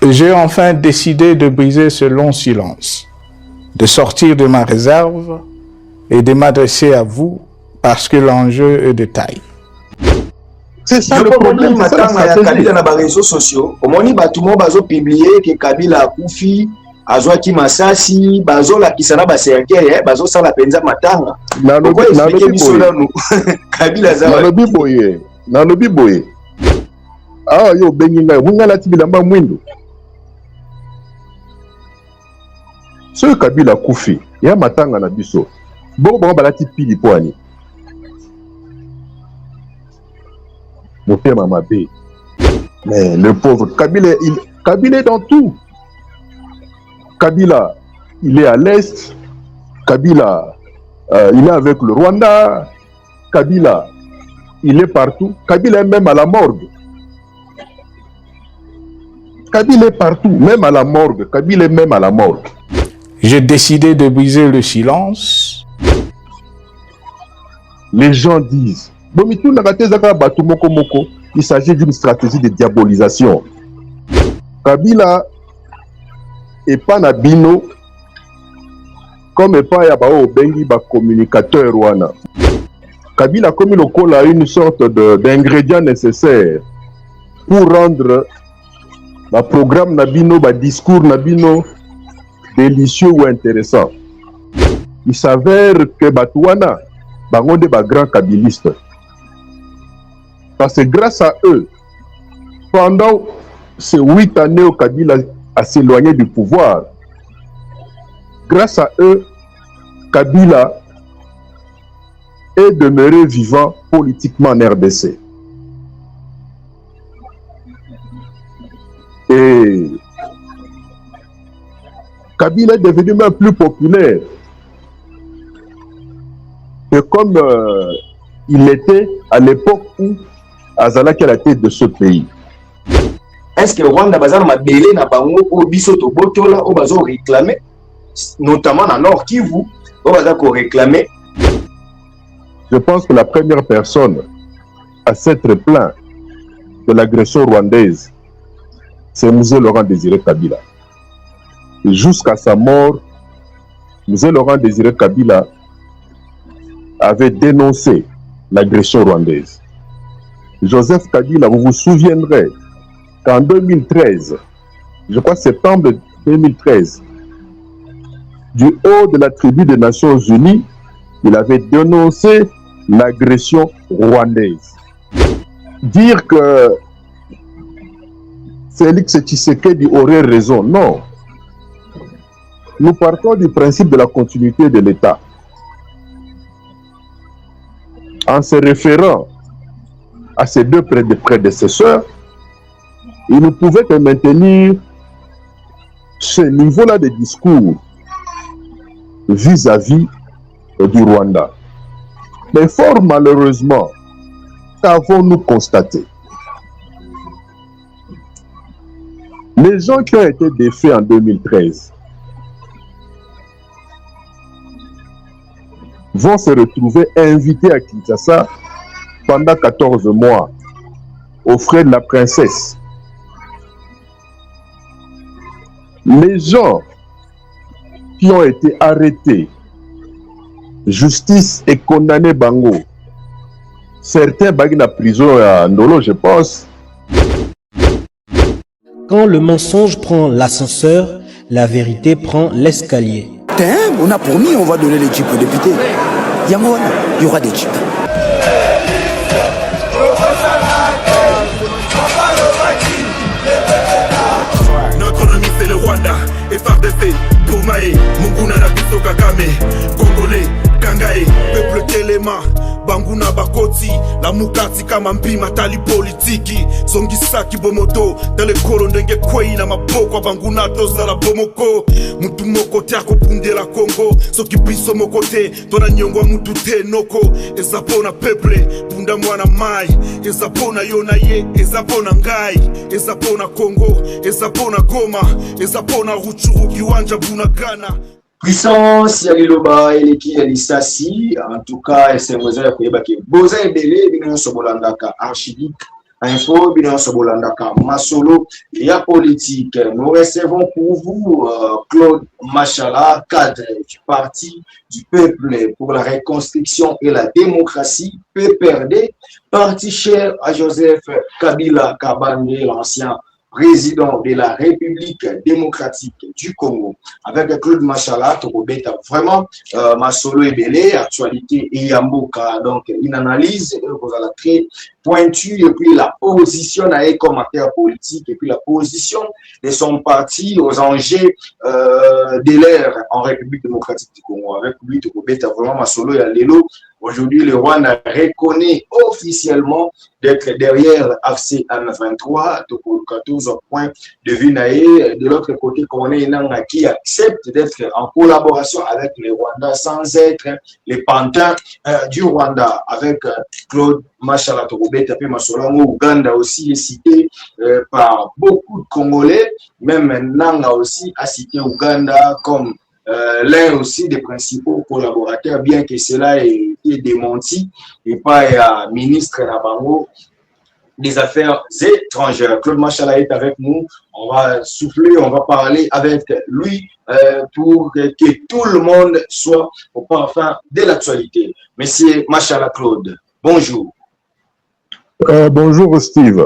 J'ai enfin décidé de briser ce long silence, de sortir de ma réserve et de m'adresser à vous parce que l'enjeu est de taille. C'est ça le problème. C'est ça la stratégie. Dans les réseaux sociaux, au moment où tout le monde a publié que Kabila a Koufi, Azwaki Masasi, Bazo la Kisana Baserke, Bazo Sala Penza Matanga. Pourquoi expliquer cela nous? Kabila Zawa. Nalobi boye. Ah yo beninga, munga la tibilamba mwindo. Ce Kabila Koufi, ya Matanga na biso. Bon balati pili poani. Mais le pauvre Kabila, Kabila est dans tout. Kabila, il est à l'est. Kabila, il est avec le Rwanda. Kabila, il est partout. Kabila est même à la morgue. Kabila est partout, même à la morgue. Kabila est même à la morgue. J'ai décidé de briser le silence. Les gens disent, il s'agit d'une stratégie de diabolisation. Kabila et pas Nabino comme et pas Yabao Bengi ba communicateur Rwanda. Kabila comme il a une sorte d'ingrédient nécessaire pour rendre le programme Nabino, le discours Nabino délicieux ou intéressant. Il s'avère que Batouana bango de ba grand kabiliste. Parce que grâce à eux, pendant ces 8 années où Kabila a s'éloigné du pouvoir, grâce à eux, Kabila est demeuré vivant politiquement en RDC. Et Kabila est devenu même plus populaire que comme il était à l'époque où Azalaki à la tête de ce pays. Est-ce que Rwanda bazar ma belé na bango au bisoto botola au bazo réclamer, notamment dans Nord Kivu, au bazar ko réclamer? Je pense que la première personne à s'être plaint de l'agression rwandaise, c'est M. Laurent Désiré Kabila. Jusqu'à sa mort, M. Laurent Désiré Kabila avait dénoncé l'agression rwandaise. Joseph Kabila, vous vous souviendrez qu'en 2013, je crois septembre 2013, du haut de la tribu des Nations Unies, il avait dénoncé l'agression rwandaise. Dire que Félix Tshisekedi aurait raison, non. Nous partons du principe de la continuité de l'État. En se référant à ces deux prédécesseurs, ils ne pouvaient que maintenir ce niveau-là de discours vis-à-vis du Rwanda. Mais fort malheureusement, qu'avons-nous constaté? Les gens qui ont été défaits en 2013 vont se retrouver invités à Kinshasa pendant 14 mois aux frais de la princesse. Les gens qui ont été arrêtés, justice et condamnés Bango, certains baguent la prison à Ndolo, je pense. Quand le mensonge prend l'ascenseur, la vérité prend l'escalier. On a promis, on va donner les jeeps aux députés. Il y aura des jeeps. Notre ennemi c'est le Rwanda, FRDC, Poumae, Munguna Nabiso Kagame, Congolais, Kangae, peuple Telema, Banguna Bakoti, la Mukati kama mpima tali politiki, Songisaki Bomoto, Tele Kolondenge Kwei na mapoko Banguna toza la Bomoko, Mutu moko tiako punde la Congo, Soki biso mokote, Tona nyongwa mutu te noko, Ezapona peuple, Punda mwana mai, Ezapona yonaye, Ezapona ngai, Ezapona Congo, Ezapona Goma, Ezapona Ruchuru Kiwanja Bunagana. Puissance ya liloba eleki ya lisasi, en tout cas c'est moza ya koyeba ke boza ebele bino sobolangaka archidique Info, bien Sobolandaka, Masolo, il y a politique. Nous recevons pour vous Claude Machala, cadre du Parti du Peuple pour la Reconstruction et la Démocratie, PPRD, parti cher à Joseph Kabila Kabange, l'ancien président de la République démocratique du Congo. Avec Claude Machala, Tokobeta, vraiment, Masolo et Belé, actualité et Yamboka, donc une analyse très pointue, et puis la position comme acteur politique, et puis la position de son parti aux enjeux de l'ère en République démocratique du Congo. Avec lui, Tokobeta, vraiment, Masolo et Alélo. Aujourd'hui, le Rwanda reconnaît officiellement d'être derrière AFC M23, donc 14 points de vue. De l'autre côté, on est un qui accepte d'être en collaboration avec le Rwanda sans être les pantins du Rwanda. Avec Claude Machala Tokobeta, puis Masolango, Ouganda aussi est cité par beaucoup de Congolais. Même maintenant, a aussi a cité Ouganda comme l'un aussi des principaux collaborateurs, bien que cela ait été démenti, et pas ministre Nabango des Affaires étrangères. Claude Machala est avec nous. On va souffler, on va parler avec lui pour que tout le monde soit au parfum de l'actualité. Monsieur Machala Claude, bonjour. Bonjour Steve.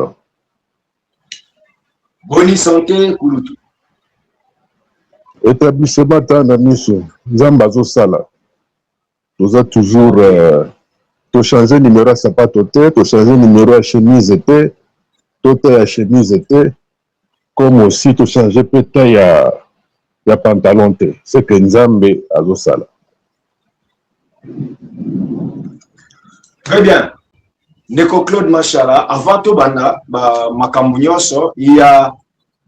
Bonne santé, Kouloutou. Établissement Tanamiso, Zambazo Sala. Nous avons toujours changé numéro à sapato, tu changé numéro à chemise été, tout à chemise été, comme aussi tu changé peut-être à pantalon. C'est que Nzambe Azo Sala. Très bien. Neko Claude Machala, avant tout banda, Makambunyoso, il y a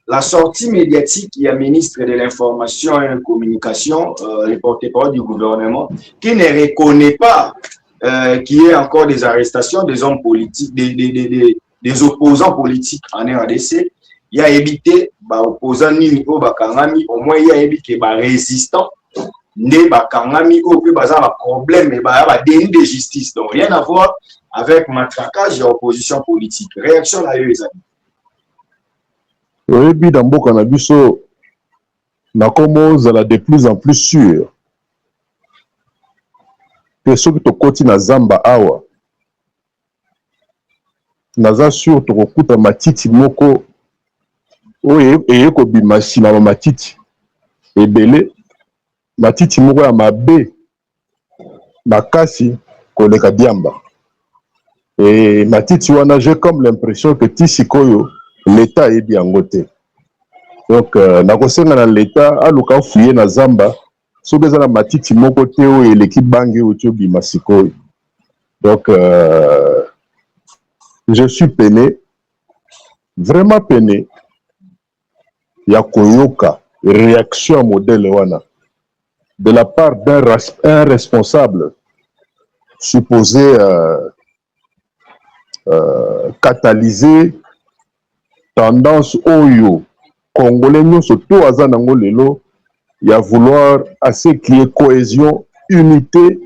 la sortie médiatique, il y a ministre de l'Information et de la Communication, le porte-parole du gouvernement, qui ne reconnaît pas qu'il y ait encore des arrestations des hommes politiques, des opposants politiques en RDC. Il y a évité, opposants Nino Bakangami, au moins il y a évité résistants, ne Bakangami, au plus bazar problème, mais déni de justice. Donc rien à voir avec matraquage et opposition politique. Réaction à eux, les amis. Oui, dans beaucoup cannabis, na comme zala de plus en plus sûr que ceux qui te continuent na Zamba awa, naza sûr to kokuta matiti moko oye ko bimasi na matiti ebele matiti moko ya mabe makasi koleka diamba et matiti wana j'ai comme l'impression que tisikoyo l'État est bien goté. Donc, nakosenga na l'État, aluka fouiller na Zamba, so beza na matiti moko te o l'équipe bangi o tio bimasiko. Donc, je suis peiné, vraiment peiné. Ya koyoka, réaction modèle wana, de la part d'un responsable supposé catalyser tendance oyo congolais nous surtout azanango lelo ya vouloir assez qu'il y ait cohésion, unité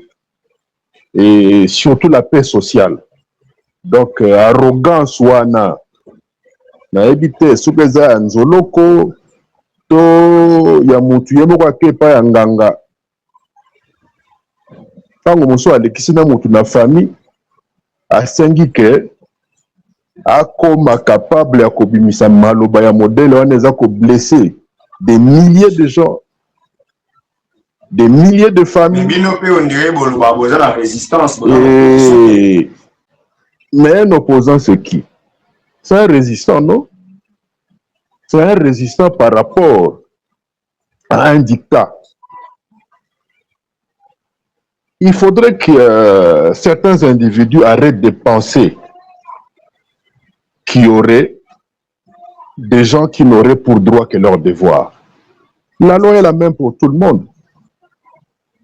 et surtout la paix sociale. Donc arrogance wana na ebité soukeza nzoloko to ya mutu yemoko akepa ya nganga tango moso alekisi na mutu na famille asengi ke akoma capable à kobimisa maloba ya modèle wana eza ko blesser des milliers de gens, des milliers de familles. Mais un opposant c'est qui? C'est un résistant, non? C'est un résistant par rapport à un dictat. Il faudrait que certains individus arrêtent de penser qu'il y aurait des gens qui n'auraient pour droit que leur devoir. La loi est la même pour tout le monde.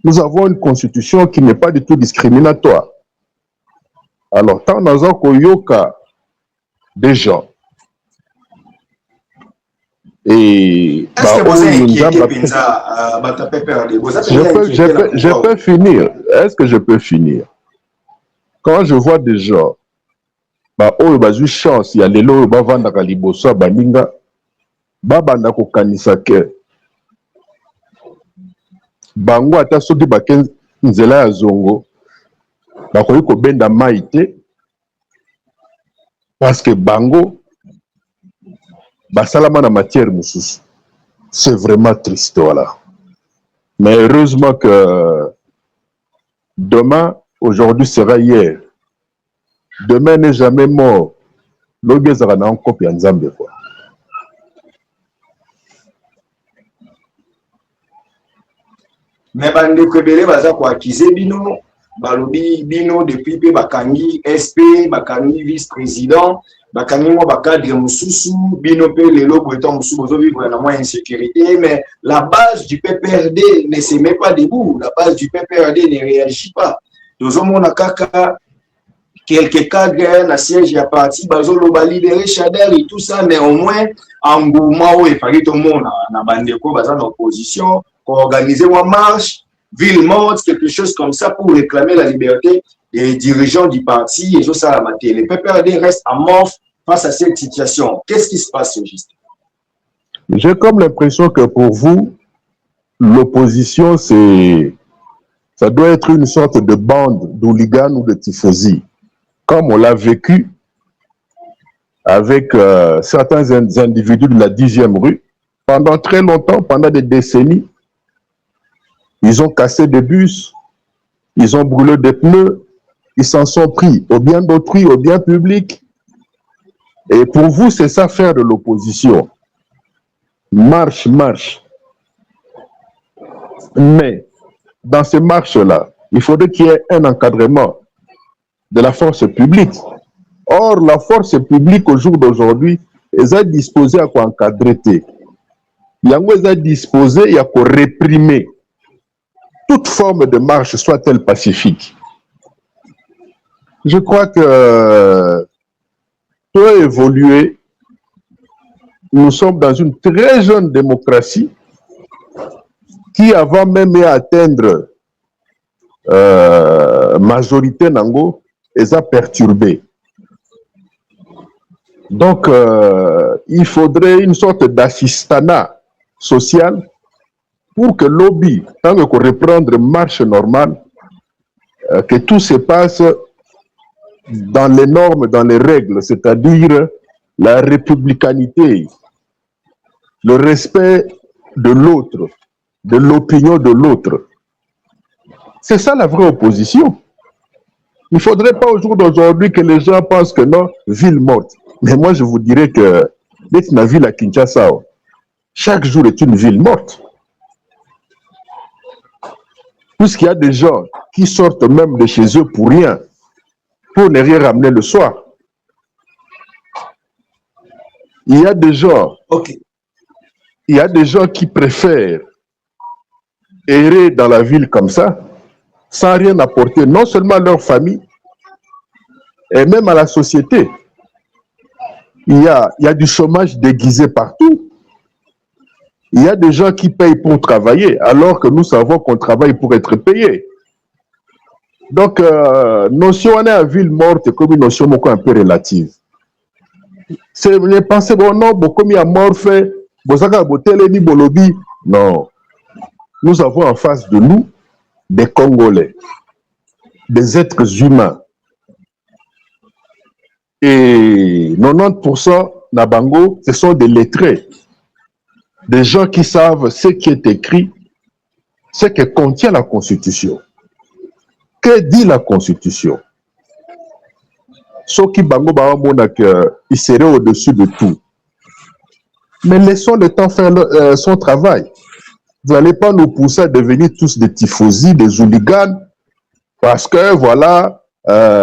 Nous avons une constitution qui n'est pas du tout discriminatoire. Alors, tant dans un koyoka des gens, et est-ce que vous avez je peux finir. Est-ce que je peux finir? Quand je vois des gens ba oyo bazwi chance ya lelo oyo bavandaka liboso ya baninga babanda kokanisa ke bango ata soki bake nzela ya zongo bakoki kobenda mai te parce que bango basalama na matière mosusu. C'est vraiment triste, voilà. Mais heureusement que demain, aujourd'hui sera hier. Demain n'est jamais mort. L'ogezara na encore puis Nzambe quoi. Mais bande kebele baza ko accuser bino, balobi bino depuis pe bakangi SP, bakangi vice-président, bakangi mo bakadre mususu, bino pe lelo boeton mususu bozo vivre na moins insécurité, mais la base du PPRD ne se met pas debout, la base du PPRD ne réagit pas. Nous avons kaka quelques cadres na siège ya parti bazo loba libérer Chadel et tout ça, mais au moins en mouvement où il fallait tout le monde na bandeko baza en opposition pour organiser une marche, ville morte, quelque chose comme ça pour réclamer la liberté des dirigeants du parti et ça la maté. Le PPRD reste amorphe face à cette situation. Qu'est-ce qui se passe juste? J'ai comme l'impression que pour vous, l'opposition, ça doit être une sorte de bande d'hooligans ou de tifosi, comme on l'a vécu avec certains individus de la 10e rue. Pendant très longtemps, pendant des décennies, ils ont cassé des bus, ils ont brûlé des pneus, ils s'en sont pris au bien d'autrui, au bien public. Et pour vous, c'est ça faire de l'opposition. Marche, marche. Mais dans ces marches-là, il faudrait qu'il y ait un encadrement de la force publique. Or, la force publique au jour d'aujourd'hui, elle est disposée à quoi encadrer. Il est disposée à quoi réprimer toute forme de marche, soit-elle pacifique. Je crois que peut évoluer. Nous sommes dans une très jeune démocratie qui, avant même à atteindre majorité nango, les a perturbés. Donc, il faudrait une sorte d'assistanat social pour que lobby, tant qu'on reprendre marche normale, que tout se passe dans les normes, dans les règles, c'est-à-dire la républicanité, le respect de l'autre, de l'opinion de l'autre. C'est ça la vraie opposition. Il ne faudrait pas au jour d'aujourd'hui que les gens pensent que non, ville morte. Mais moi, je vous dirais que d'être une ville à Kinshasa, chaque jour est une ville morte. Puisqu'il y a des gens qui sortent même de chez eux pour rien, pour ne rien ramener le soir. Il y a des gens, il y a des gens qui préfèrent errer dans la ville comme ça, sans rien apporter, non seulement à leur famille, et même à la société. Il y a du chômage déguisé partout. Il y a des gens qui payent pour travailler, alors que nous savons qu'on travaille pour être payé. Donc, notion à ville morte comme une notion un peu relative. C'est les pensées, bon, non, comme il y a mort fait, non. Nous avons en face de nous des Congolais, des êtres humains. Et 90% Nabango, ce sont des lettrés. Des gens qui savent ce qui est écrit, ce que contient la Constitution. Que dit la Constitution? Ceux qui bango il serait au-dessus de tout. Mais laissons le temps faire son travail. Vous n'allez pas nous pousser à devenir tous des tifosi, des hooligans, parce que voilà,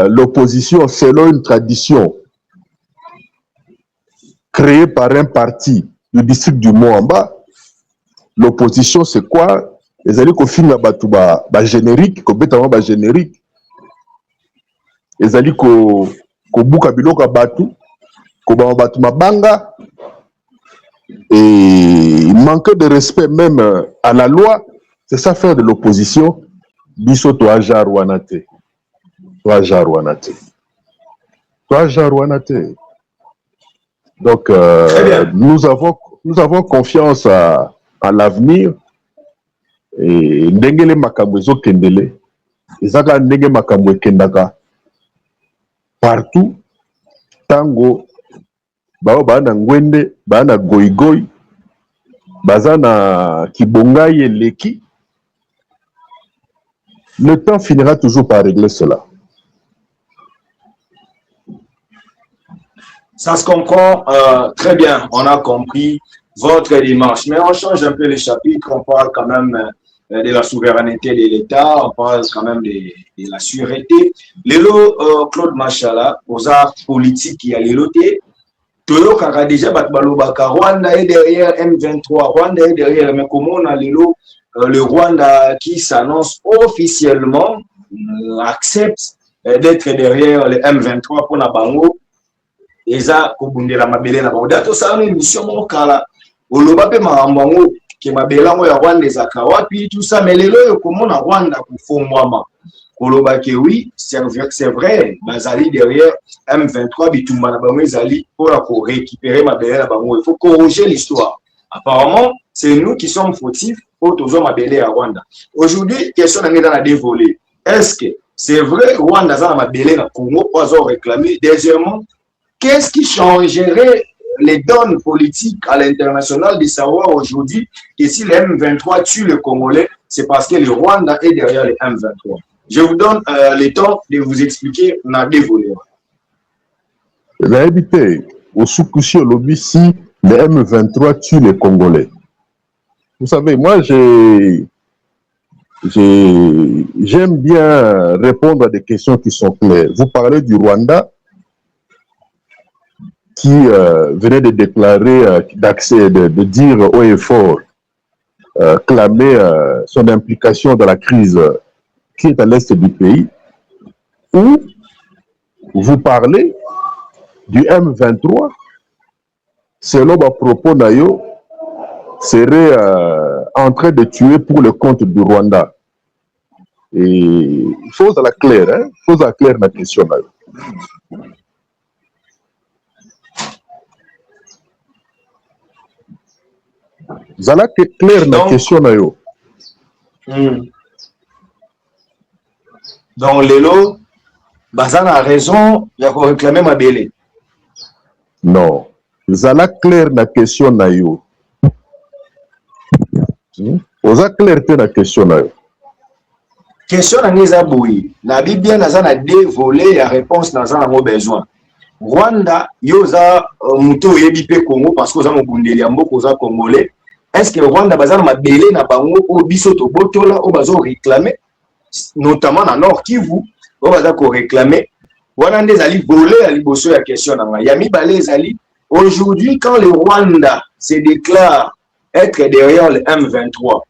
l'opposition, selon une tradition créée par un parti du district du Moamba, l'opposition c'est quoi? Les alliés qui filment la générique, qui bêtement ba générique, les alliés qui bouka biloko batu, qui ba batu mabanga, et manque de respect même à la loi, c'est ça faire de l'opposition. Biso to ajar wanate. To ajar wanate. Toi, Jarouanate. Donc, nous avons confiance à l'avenir. Et Ndengele Makamwezo Kendele, Ezaka Ndenge Makamwe Kendaka, partout, Tango, Bao Bana Ngwende, Bana Goigoi, Bazana Kibongai et Leki. Le temps finira toujours par régler cela. Ça se comprend très bien, on a compris votre démarche. Mais on change un peu les chapitres, on parle quand même de la souveraineté de l'État, on parle quand même de la sûreté. Lélo, Claude Machala, aux arts politiques, il y a l'éloté. Tolo Kaka déjà, Batbalobaka, Rwanda est derrière M23, Rwanda est derrière, mais comment on a l'élo, le Rwanda qui s'annonce officiellement accepte d'être derrière le M23 pour la Bango. Eza kobundela mabele na bango dato ça une mission mon kala oloba pe marambango ke mabela ngo ya Rwanda ezaka wapi tout ça mais lelo yo komona Rwanda kufongwama oloba ke oui c'est vrai bazali derrière M23 bitumba na bango ezali pour récupérer mabele na bango il faut corriger l'histoire apparemment c'est nous qui sommes fautifs pour toujours mabele à Rwanda aujourd'hui question na ngena na dévoler est-ce que c'est vrai Rwanda za mabele na Congo pas réclamer deuxièmement qu'est-ce qui changerait les donnes politiques à l'international de savoir aujourd'hui que si le M23 tue le Congolais, c'est parce que le Rwanda est derrière le M23. Je vous donne le temps de vous expliquer na dévolé. La habité au Soukoussi au lobby si le M23 tue les Congolais. Vous savez, moi j'aime bien répondre à des questions qui sont claires. Vous parlez du Rwanda qui venait de déclarer d'accès, de dire haut et fort, clamer son implication dans la crise qui est à l'est du pays, ou vous parlez du M23, selon ma propos nayo, serait en train de tuer pour le compte du Rwanda. Et chose à la claire, hein? Chose à la claire ma question nayo. Zala clair na question na yo. Donc Lelo, Bazana a raison, il y a réclamer ma belle. Non. Zala clair na question na yo. Oza clair te na question na yo. Question na neza boui. Na Biblia na zana dévolé la réponse na zana mo besoin. Rwanda yoza muto yebi pe Congo parce que oza mo bundeli amboko oza congolais. Est-ce que Rwanda bazana mabele na bango o biso to botola o bazo réclamer notamment dans Nord Kivu o baza ko réclamer wana ndezali voler à liboso ya question na yami balezali aujourd'hui quand le Rwanda se déclare être derrière le M23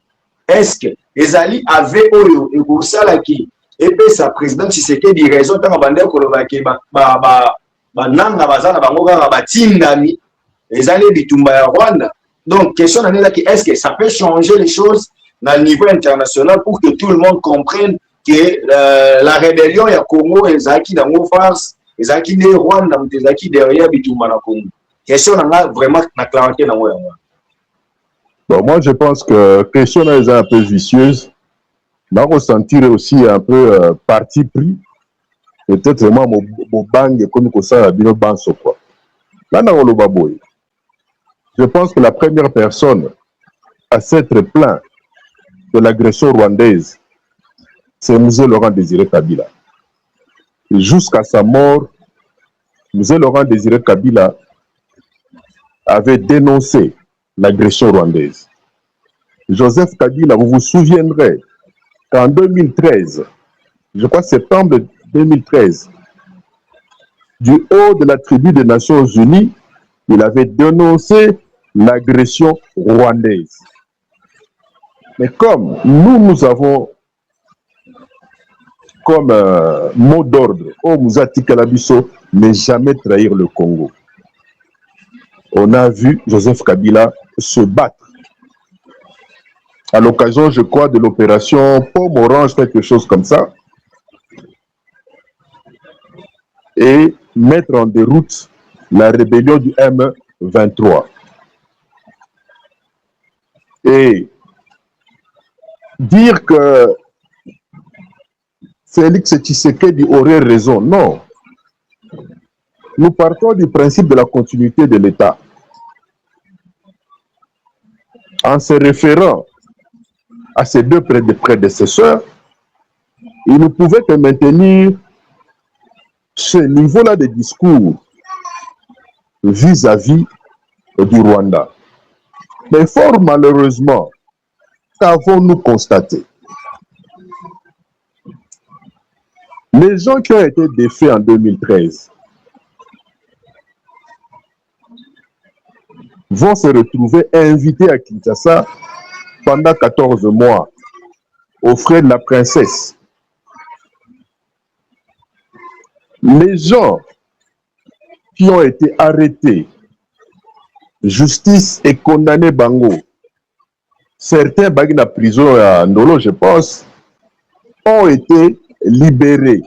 est-ce que ezali avait oyo e ko sala ki et puis sa président Tshisekedi raison tant bande ko lobaki ba nanga bazana bango kaka batindami ezali bitumba ya Rwanda. Donc, question est-ce que ça peut changer les choses dans le niveau international pour que tout le monde comprenne que la rébellion ya Congo ezaki dans nos farces, ezaki ne Rwanda, ezaki derrière bitumba na Congo. Question vraiment na clarté na moi. Bon, moi je pense que question est un peu vicieuse. On va ressentir aussi un peu parti pris. Peut-être vraiment mon bang comme ça bino banso quoi. Là na lo baboy. Je pense que la première personne à s'être plaint de l'agression rwandaise, c'est M. Laurent Désiré Kabila. Jusqu'à sa mort, M. Laurent Désiré Kabila avait dénoncé l'agression rwandaise. Joseph Kabila, vous vous souviendrez qu'en 2013, je crois septembre 2013, du haut de la tribune des Nations Unies, il avait dénoncé l'agression rwandaise. Mais comme nous avons comme mot d'ordre, oh Mouzati Kalabiso, ne jamais trahir le Congo. On a vu Joseph Kabila se battre. À l'occasion, je crois, de l'opération Pomme Orange, quelque chose comme ça. Et mettre en déroute la rébellion du M23. Et dire que Félix Tshisekedi aurait raison, non. Nous partons du principe de la continuité de l'État. En se référant à ces deux prédécesseurs, ils ne pouvaient que maintenir ce niveau-là de discours vis-à-vis du Rwanda. Mais fort malheureusement, qu'avons-nous constaté? Les gens qui ont été défaits en 2013 vont se retrouver invités à Kinshasa pendant 14 mois aux frais de la princesse. Les gens qui ont été arrêtés, justice et condamnés bango, certains bagnes à prison à Ndolo, je pense, ont été libérés,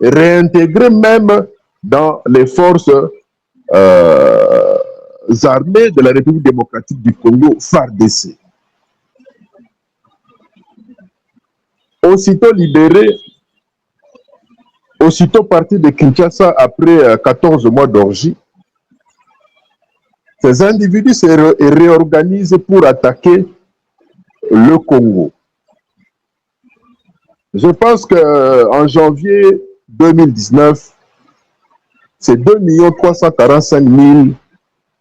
réintégrés même dans les forces armées de la République démocratique du Congo, FARDC. Aussitôt libérés, aussitôt partis de Kinshasa après 14 mois d'orgie, ces individus se réorganisent pour attaquer le Congo. Je pense qu'en janvier 2019, c'est 2 345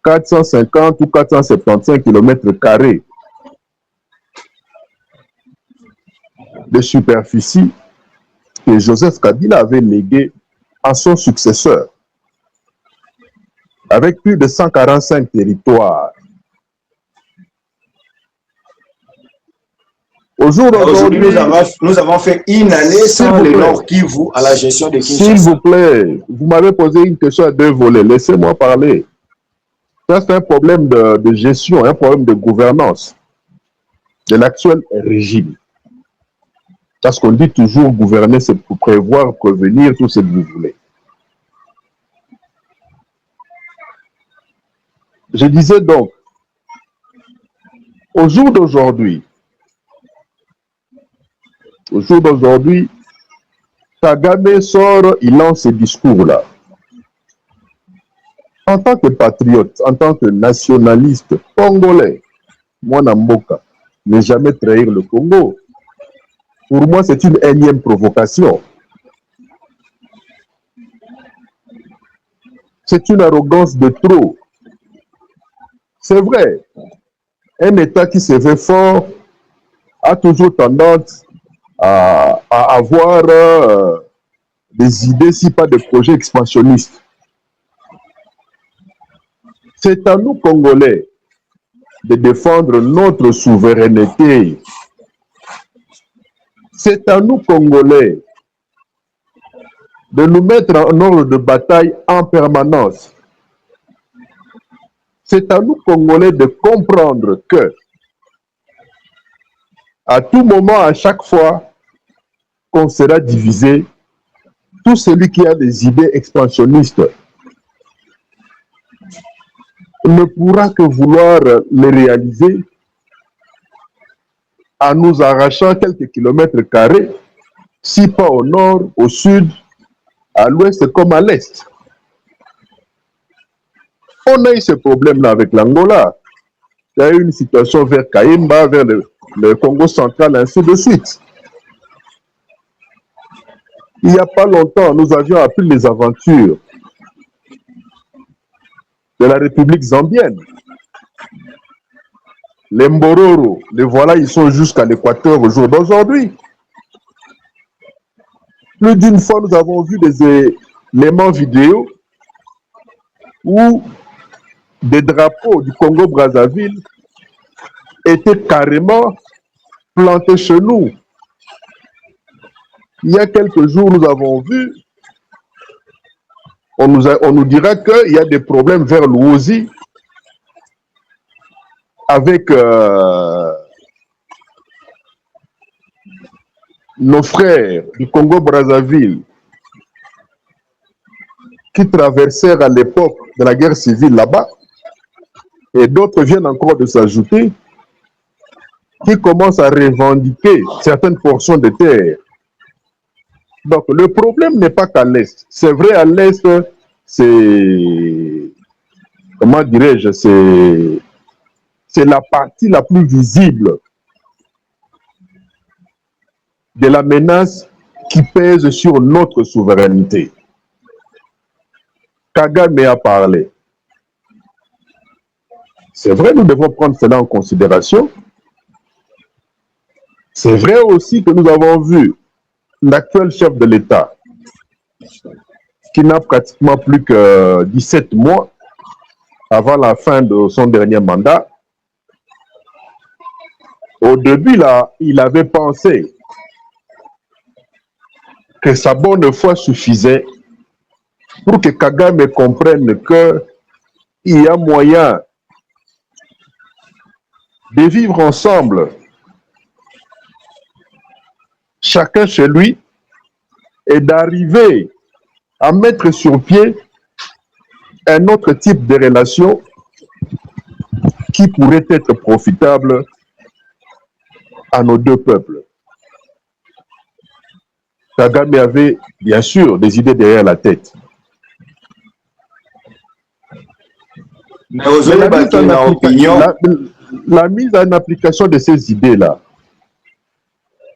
450 ou 475 km² de superficie que Joseph Kabila avait légué à son successeur, avec plus de 145 territoires. Aujourd'hui, nous avons fait une année sans le Nord Kivu à la gestion de Kinshasa. S'il vous plaît, vous m'avez posé une question à deux volets. Laissez-moi parler. Ça, c'est un problème de gestion, un problème de gouvernance de l'actuel régime. Parce qu'on dit toujours gouverner, c'est pour prévoir, prévenir, tout ce que vous voulez. Je disais donc, au jour d'aujourd'hui, Kagame sort, il lance ce discours-là. En tant que patriote, en tant que nationaliste congolais, moi, Namboka, ne jamais trahir le Congo. Pour moi, c'est une énième provocation. C'est une arrogance de trop. C'est vrai, un État qui se fait fort a toujours tendance à avoir des idées, si pas des projets expansionnistes. C'est à nous, Congolais, de défendre notre souveraineté. C'est à nous, Congolais, de nous mettre en ordre de bataille en permanence. C'est à nous, Congolais, de comprendre que, à tout moment, à chaque fois qu'on sera divisé, tout celui qui a des idées expansionnistes ne pourra que vouloir les réaliser en nous arrachant quelques kilomètres carrés, si pas au nord, au sud, à l'ouest comme à l'est. On a eu ce problème-là avec l'Angola. Il y a eu une situation vers Kaïmba, vers le Congo central, ainsi de suite. Il n'y a pas longtemps, nous avions appris les aventures de la République zambienne. Les Mbororo, les voilà, ils sont jusqu'à l'Équateur au jour d'aujourd'hui. Plus d'une fois, nous avons vu des éléments vidéo où des drapeaux du Congo-Brazzaville étaient carrément plantés chez nous. Il y a quelques jours, nous avons vu, on nous dira qu'il y a des problèmes vers l'Ouozi avec nos frères du Congo-Brazzaville qui traversèrent à l'époque de la guerre civile là-bas, et d'autres viennent encore de s'ajouter, qui commencent à revendiquer certaines portions de terre. Donc le problème n'est pas qu'à l'Est. C'est vrai, à l'Est, c'est, comment dirais-je, c'est la partie la plus visible de la menace qui pèse sur notre souveraineté. Kagame a parlé. C'est vrai, nous devons prendre cela en considération. C'est vrai aussi que nous avons vu l'actuel chef de l'État, qui n'a pratiquement plus que 17 mois avant la fin de son dernier mandat. Au début, là, il avait pensé que sa bonne foi suffisait pour que Kagame comprenne qu'il y a moyen de vivre ensemble, chacun chez lui, et d'arriver à mettre sur pied un autre type de relation qui pourrait être profitable à nos deux peuples. Kagame avait bien sûr des idées derrière la tête. Mais la mise en application de ces idées-là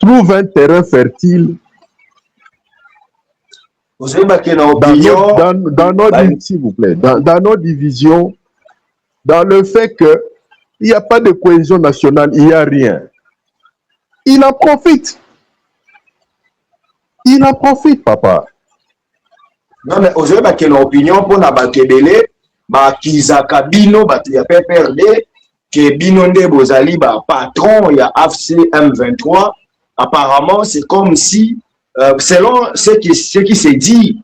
trouve un terrain fertile s'il vous plaît, dans nos divisions, dans le fait qu'il n'y a pas de cohésion nationale, il n'y a rien. Il en profite. Il en profite, papa. Non, mais aujourd'hui, il y a une opinion pour la Bakebele, Kizaka Bino, il y a PPRD, que Bino Nde Bozali, patron, il y a AFC M23. Apparemment, c'est comme si, selon ce qui s'est dit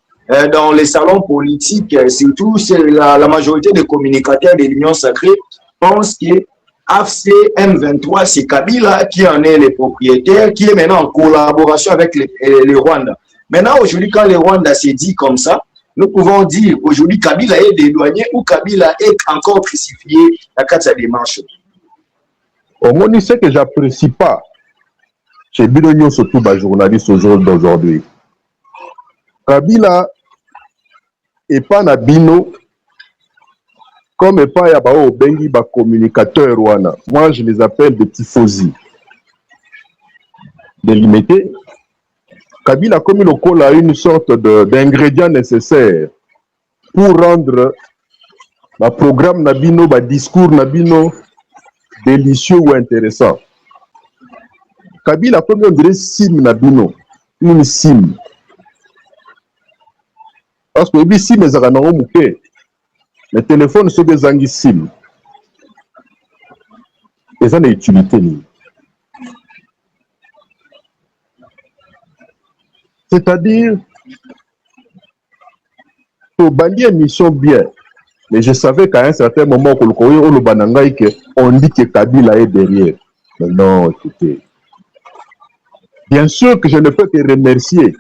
dans les salons politiques, surtout la majorité des communicateurs de l'Union sacrée pensent que AFC M23, c'est Kabila qui en est le propriétaire, qui est maintenant en collaboration avec les Rwandais. Maintenant, aujourd'hui, quand les Rwandais s'est dit comme ça, nous pouvons dire aujourd'hui Kabila est dédouané ou Kabila est encore crucifié dans sa démarche. Au moins, ce que j'apprécie pas chez Bidonio, surtout les journalistes d'aujourd'hui. Kabila et pas na Bino, comme et pas Yabao Bengi, communicateurs Rwanda. Moi, je les appelle des petits fausis. Délimités. Kabila comme le col a une sorte d'ingrédient nécessaire pour rendre le programme Nabino, le discours Nabino délicieux ou intéressant. Kabila comme on dirait sim Nabino, une sim. Parce que les sim les aranao mouké, les téléphones sont des anguilles sim. Ils ont des utilités. C'est-à-dire, pour bannir une mission bien, mais je savais qu'à un certain moment, on dit que Kabila est derrière. Mais non, écoutez. Bien sûr que je ne peux que remercier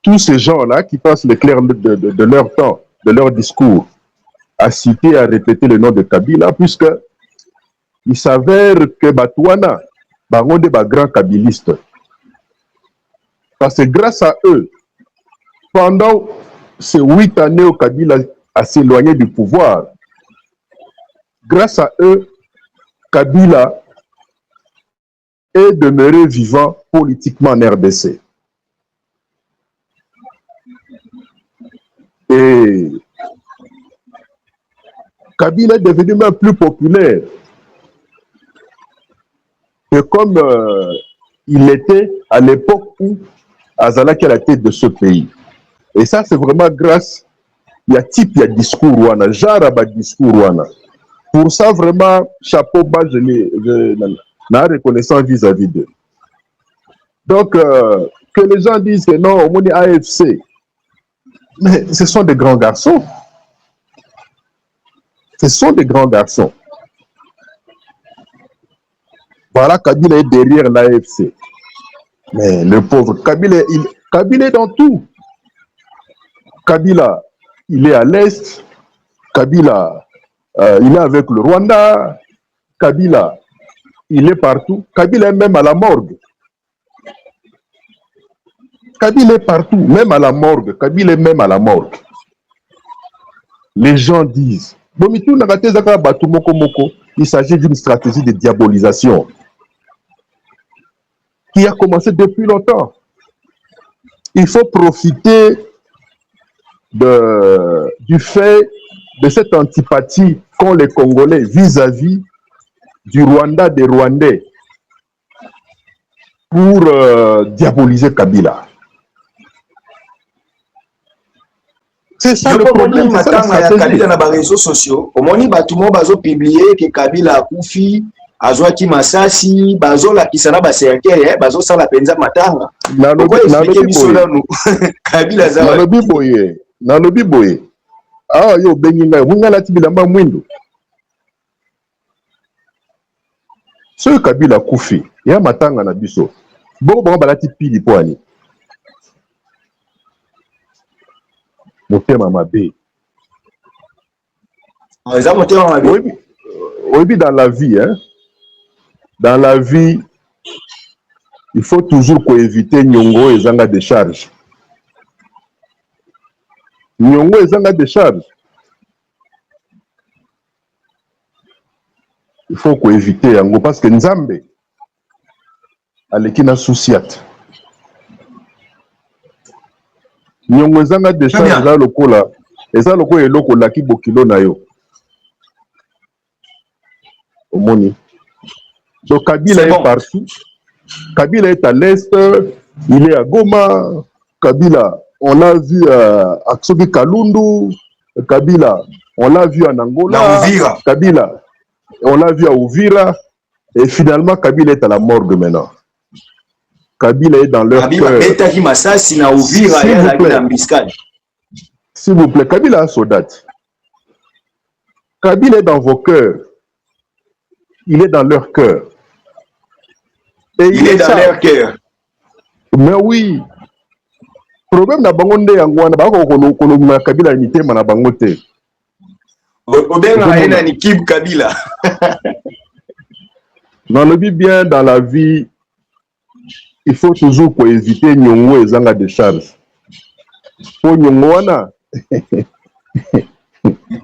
tous ces gens-là qui passent le clair de leur temps, de leur discours, à citer, à répéter le nom de Kabila, puisque il s'avère que Batouana, on est des grands kabilistes. Parce que grâce à eux, pendant ces 8 années où Kabila a s'éloigné du pouvoir, grâce à eux, Kabila est demeuré vivant politiquement en RDC. Et Kabila est devenu même plus populaire que comme il était à l'époque où Azala qui est à la tête de ce pays. Et ça, c'est vraiment grâce, il y a type, il y a discours ouana, genre à discours ouana. Pour ça, vraiment, chapeau bas, je n'ai reconnaissance vis-à-vis d'eux. Donc, que les gens disent que non, on est AFC, mais ce sont des grands garçons. Ce sont des grands garçons. Voilà, Kabila est derrière l'AFC. Mais le pauvre Kabila, Kabila est dans tout. Kabila, il est à l'Est. Kabila, il est avec le Rwanda. Kabila, il est partout. Kabila est même à la morgue. Kabila est partout, même à la morgue. Kabila est même à la morgue. Les gens disent, il s'agit d'une stratégie de diabolisation qui a commencé depuis longtemps. Il faut profiter du fait de cette antipathie qu'ont les Congolais vis-à-vis du Rwanda, des Rwandais, pour diaboliser Kabila. C'est ça le problème. C'est ça la Kabila na ba réseaux sociaux. Omoni batumo bazo publier que Kabila akufi azwa ki masasi bazo la kisana ba cercle bazo sala penza matanga. Na lobi boye. Ah yo beninga ngala tibilamba mwindo. Ce Kabila akufi ya matanga na biso. Bongo balati pili poani. Motema mabe. Oui, dans la vie, hein. Dans la vie, il faut toujours éviter Nyongo et Zanga de charge. Nyongo et Zanga de charge. Il faut éviter Yango parce que Nzambe, alekina souciate. Nyongo ezanga de charge eza lokola eloko laki bokilo na yo. Omoni. Donc Kabila est partout. Kabila est à l'est, il est à Goma. Kabila, on l'a vu à Aksobi Kalundu. Kabila, on l'a vu en Angola. Kabila, on l'a vu à Uvira. Et finalement, Kabila est à la morgue maintenant. Kabila est dans leur cœur. S'il vous plaît, Kabila a son date. Kabila est dans vos cœurs. Il est dans leur cœur. Et il est dans leur cœur. Mais oui. Problème na bango nde yangwana ba ko kolomuna Kabila unité mana bango te. Obenga ena ni Kib Kabila. Dans le bien dans la vie, il faut toujours éviter Nyongo et Zanga de charge. Pour Nyongo wana.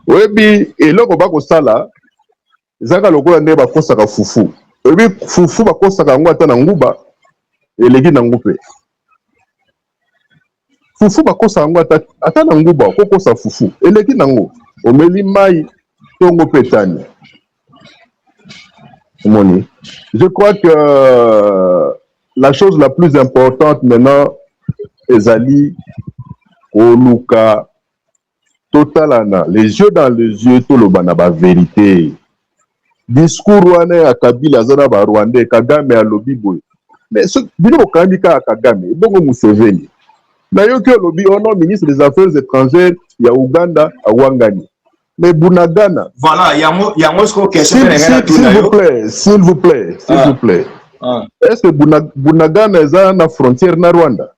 Webi eloko bako sala Zanga lokola nde bakosaka fufu. Webi fufu bakosaka ngo ata na nguba eleki na ngupe. Fufu bakosaka ngo ata na nguba kokosa fufu eleki na ngo omeli mai tongo petani. Moni. Je crois que la chose la plus importante maintenant est Ali Oluka Totalana, les yeux dans les yeux, tout le banaba vérité. Discours wana Kabila zana ba Rwandais Kagame a lobby boy. Mais ce bino kandika Kagame, bongo Museveni. Na yo ke lobby ono ministre des Affaires étrangères ya Uganda a Wangani. Mais Bunagana. Voilà, il y a une question. S'il vous plaît. Est-ce que Bunagana est à la frontière na Rwanda?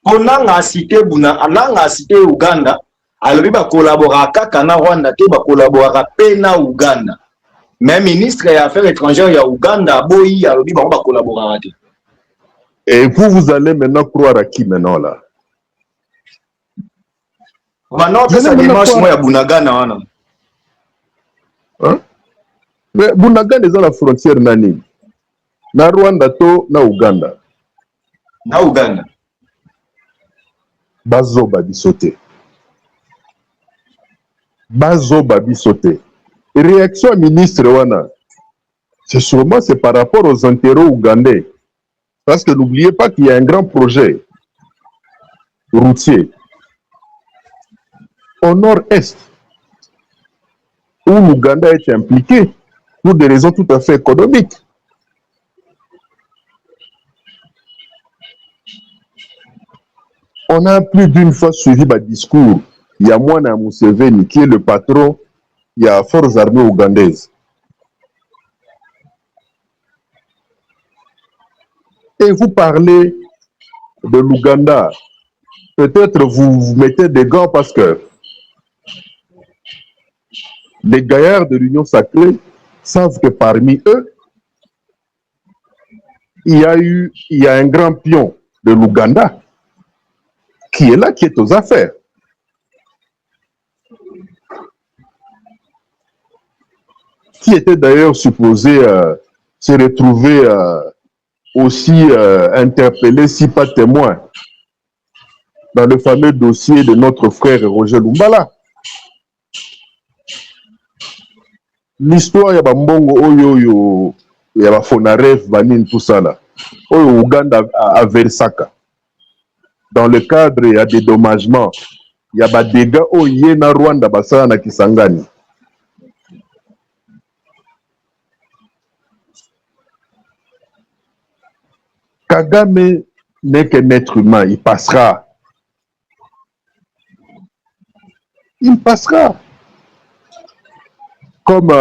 On a cité Uganda. Alors, il va collaborer avec na Rwanda, il va collaborer avec na Uganda. Même ministre des Affaires étrangères, il y a Uganda, Boyi, alors il va collaborer avec. Et vous allez maintenant croire à qui maintenant là? Maintenant, ça dimanche, moi, il y a Bunagana. Hein? Mais Bunagana est à la frontière nani? Na Rwanda to na Uganda. Na Uganda. Bazo babi sauté. Réaction ministre wana. C'est par rapport aux intérêts ougandais. Parce que n'oubliez pas qu'il y a un grand projet routier au nord-est où l'Ouganda est impliqué pour des raisons tout à fait économiques. On a plus d'une fois suivi le discours. Il y a Mwana Museveni qui est le patron, il y a Forces armées ougandaises. Et vous parlez de l'Ouganda peut-être vous mettez des gants parce que les gaillards de l'Union sacrée savent que parmi eux, il y a un grand pion de l'Ouganda qui est là, qui est aux affaires. Qui était d'ailleurs supposé se retrouver aussi interpellé, si pas témoin, dans le fameux dossier de notre frère Roger Lumbala. L'histoire, il y a Bambongo, Oyo, il y a Fonarev, Banin, tout ça là. Oyo, Ouganda à Versaka. Dans le cadre, il y a des dédommagements. Il y a des dégâts, Oye, na Rwanda, Basara, na Kisangani. Kagame n'est qu'un être humain, il passera. Il passera. Comme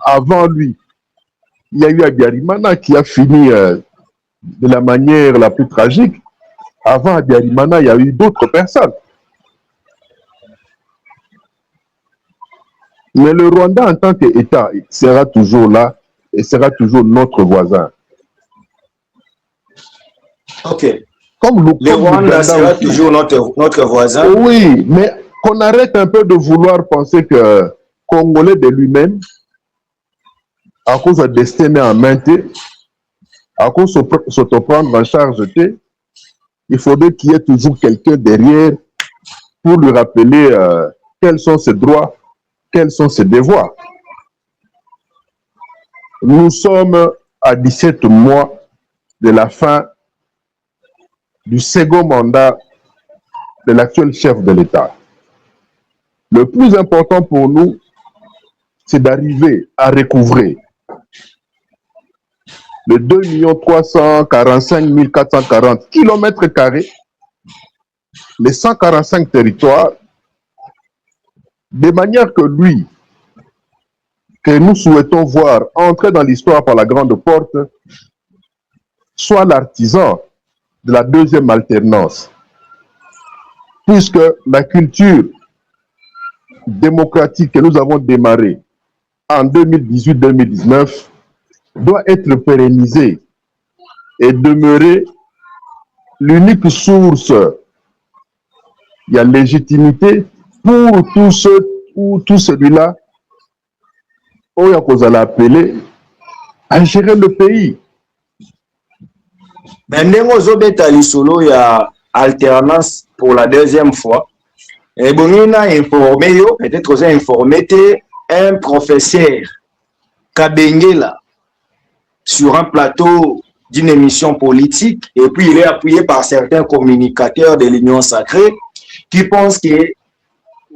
avant lui, il y a eu Abiyarimana qui a fini de la manière la plus tragique. Avant Abiyarimana, il y a eu d'autres personnes. Mais le Rwanda en tant qu'État sera toujours là et sera toujours notre voisin. Ok. Comme le Rwanda sera toujours notre voisin. Oui, mais qu'on arrête un peu de vouloir penser que Congolais de lui-même, à cause de destin en main, à cause de s'auto-prendre en charge, il faudrait qu'il y ait toujours quelqu'un derrière pour lui rappeler quels sont ses droits, quels sont ses devoirs. Nous sommes à 17 mois de la fin du second mandat de l'actuel chef de l'État. Le plus important pour nous, c'est d'arriver à recouvrer les 2 345 440 km², les 145 territoires, de manière que lui, que nous souhaitons voir entrer dans l'histoire par la grande porte, soit l'artisan de la deuxième alternance. Puisque la culture démocratique que nous avons démarrée en 2018-2019 doit être pérennisée et demeurer l'unique source de la légitimité pour tous ceux ou tout celui-là qu'on a appelé à gérer le pays. Mais il y a alternance pour la deuxième fois. Et bon, il a informé, peut-être aussi informé un professeur Kabengela sur un plateau d'une émission politique, et puis il est appuyé par certains communicateurs de l'Union sacrée qui pensent que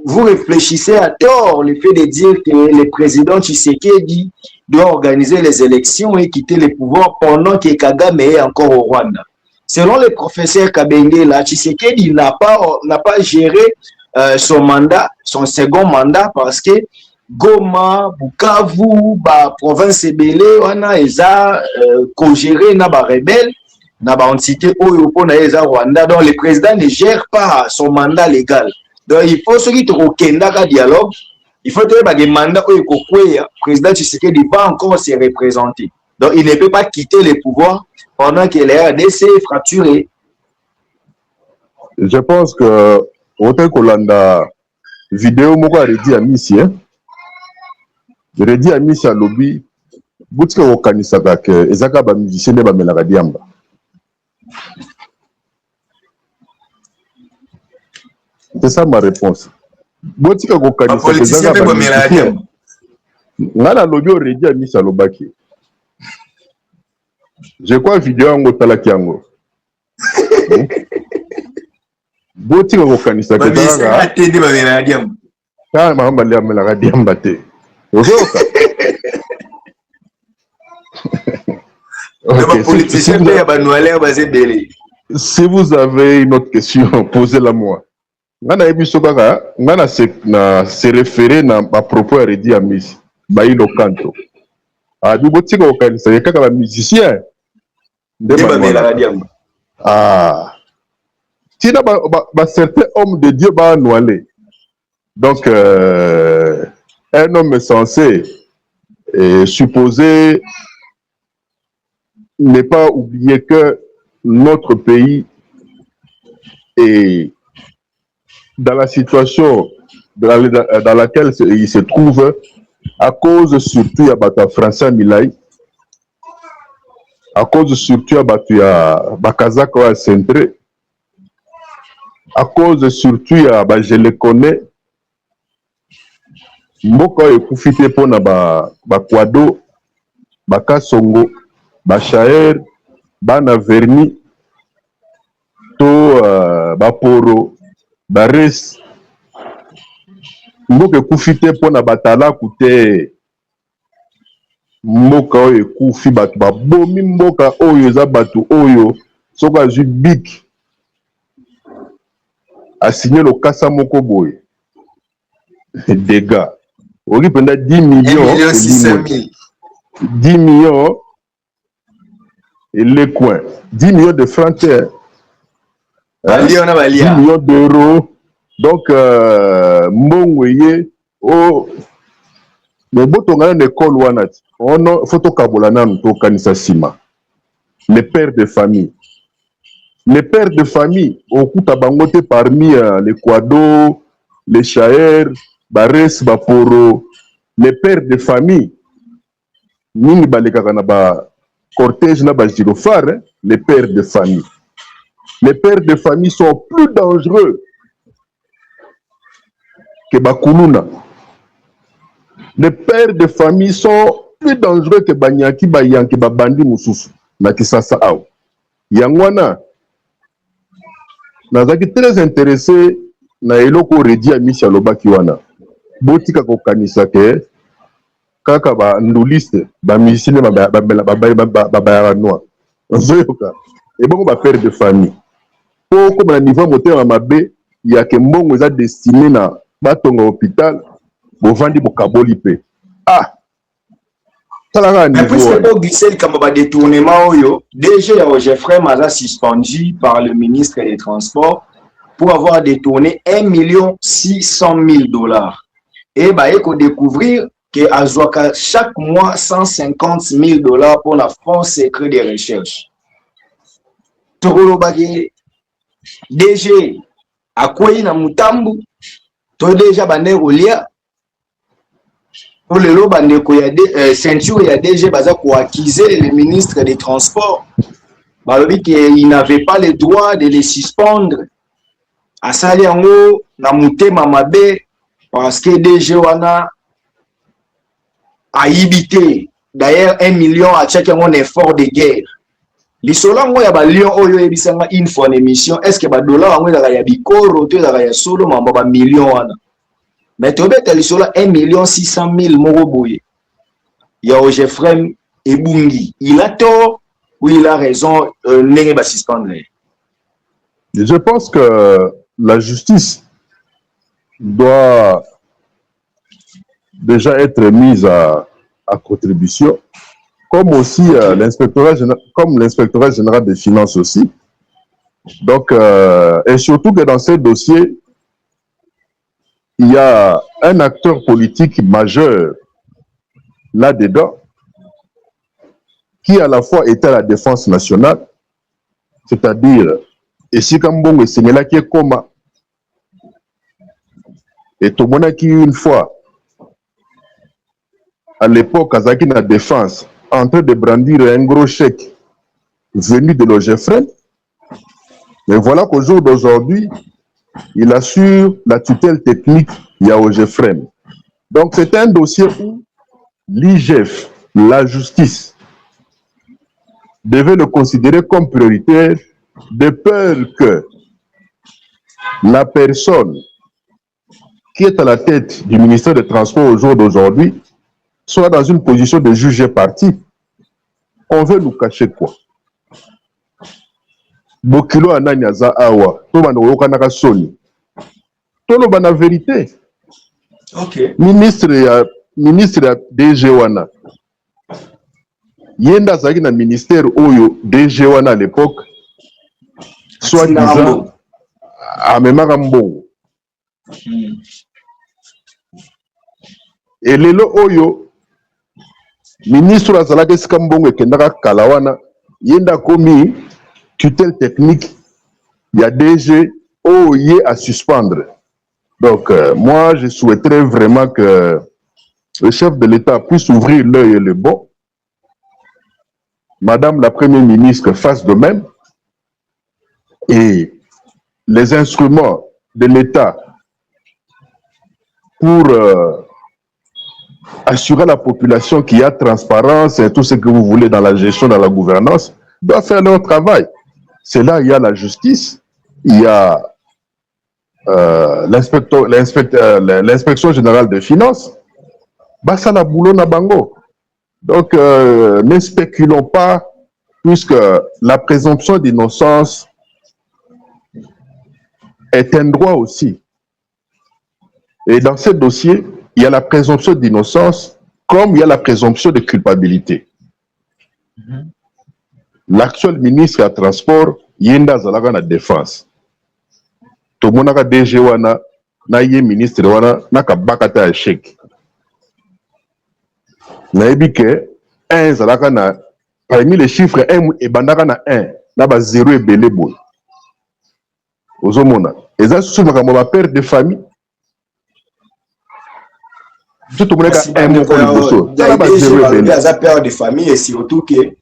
vous réfléchissez à tort le fait de dire que le président Tshisekedi doit organiser les élections et quitter le pouvoir pendant que Kagame est encore au Rwanda. Selon le professeur Kabengela, Tshisekedi n'a pas géré son mandat, son second mandat, parce que Goma, Bukavu, province Ebele, wana eza co-géré na ba rebelle, na ba entité oyo pona eza Rwanda. Donc le président ne gère pas son mandat légal. Donc il faut ce qui te rekendaka dialogue, il faut que le mandat oyo kokweya, président Tshisekedi va encore se représenter. Donc il ne peut pas quitter le pouvoir pendant que les RDC est fracturé. Je pense que autant que l'anda vidéo moko aredi à Missi, je redis à Missi à lobby, boutika okanisaka ke ezaka ba musicien ba melaka diamba. C'est ça ma réponse. Boutika okanisaka ke ezaka ba melaka diamba. Ngala lobby oredi à Missi à lobaki. Je crois vidéo yango talaki yango. Botika kokanisa ke ezaka atende ba melaka diamba. Ka mama le melaka diamba te. Ozoka. Si vous avez une autre question, posez-la moi. Ngana ebiso kaka, ngana se référer na ba propos aredi à Miss Bailo Kanto. Ah, du botika kokanisa kaka ba musicien. Ah, tina certains hommes de Dieu ba noalé. Donc un homme censé supposé ne pas oublier que notre pays est dans la situation dans laquelle il se trouve à cause surtout à Bata Français Milai, à cause surtout à Bata Bakazaka à Centré, à cause surtout à je le connais, Mboka et Koufite Pona Bakwado, Bakasongo, Bachaer, Bana Verni, To Baporo, Bares, Mboka Koufite Pona Batala Koute, Mboka et Koufi Batu, Babomi Mboka Oyo Zabatu Oyo, Soka Zubik, a signé le Kassa Moko Boy. Dégâts. On dit pendant 10 millions. 10 millions et les coins. 10 millions de francs. 10 millions d'euros. Donc, Mbongweye, le boton a une école wanat. On a photo kabolana to kanisa sima. Les pères de famille. Les pères de famille, au coup tabangote parmi les Kwado, les Chaer, Bares, Baporo, les pères de famille, Nini Balekakana ba cortège na ba girofare, les pères de famille. Les pères de famille sont plus dangereux que Bakuluna. Les pères de famille sont plus dangereux que Banyaki, Bayanki, Babandi Moussouf, na Kisasa Aou. Yangwana, nazaki très intéressé na eloko redi ya Michel Lobaki wana. Botika kokanisa ke kaka ba nduliste ba misile ba noa. Ozoyoka. Et bon ba père de famille. Pour comme na niveau moteur mabe ya ke mbongo eza destiné na batonga hôpital bo vandi bo kaboli pe. Ah. Mais puisque pour glisser le détournement, DG Jeffrey Maza suspendu par le ministre des Transports pour avoir détourné 1 600 000 $. Et il faut découvrir que chaque mois 150 000 $ pour la fonds secret des recherches. DG à quoi il y a Mutambu, to déjà bandé Olia. Pour le lot, ceinture, il y a DG pour accuser le ministre des Transports. Il n'avait pas le droit de les suspendre. À Saliango, Namute Mamabe, parce que DG Wana a évité. D'ailleurs, 1 million à chaque effort de guerre. Les soldats, il y a une fois en émission. Est-ce que les dollars, il y a des corps, il y a des solo, il y a des millions. Mais tu as sur 1 600 000 Moroboye. Il y a Jeffrey et Bungi. Il a tort ou il a raison, Je pense que la justice doit déjà être mise à contribution, comme aussi l'inspectorat général des finances aussi. Donc, et surtout que dans ces dossiers, il y a un acteur politique majeur là-dedans qui à la fois était à la défense nationale, c'est-à-dire ici Kambongo et Sengela qui est coma. Et Tomona qui une fois, à l'époque, Azaki na défense, en train de brandir un gros chèque venu de l'OGFREN. Mais voilà qu'au jour d'aujourd'hui, il assure la tutelle technique OGFREN. Donc c'est un dossier où l'IGF, la justice, devait le considérer comme prioritaire de peur que la personne qui est à la tête du ministère des Transports au jour d'aujourd'hui soit dans une position de juger parti. On veut nous cacher quoi? Bokilo ananyaza awa, to banoyoka naka soni. Tolo bana vérité. OK. Ministre ya DG wana. Yenda zaki na ministère oyo DG wana à l'époque. Soit disant amemaka mbongo. Et lelo oyo ministre azalaki esika mbongo ekendaka kala wana yenda komi tutelle technique ya DG oye à suspendre. Donc moi je souhaiterais vraiment que le chef de l'État puisse ouvrir l'œil et le bon. Madame la Première ministre fasse de même. Et les instruments de l'État pour assurer la population qu'il y a transparence et tout ce que vous voulez dans la gestion, dans la gouvernance, doivent faire leur travail. C'est là il y a la justice, il y a l'inspection générale des finances. Bassa la boulot na bango. Donc, ne spéculons pas, puisque la présomption d'innocence est un droit aussi. Et dans ce dossier, il y a la présomption d'innocence comme il y a la présomption de culpabilité. L'actuel ministre à transport, Yenda Zalaga na défense. Tout le monde a DG wana, na yé ministre wana, na ka bakata échec. Na yebi que 1 Zalaga na, parmi les chiffres 1 et bandaka na 1, na ba 0 et belé boy. Ozomona. Et ça, c'est ma père de famille. Tout le monde a un mot pour les père de famille et surtout que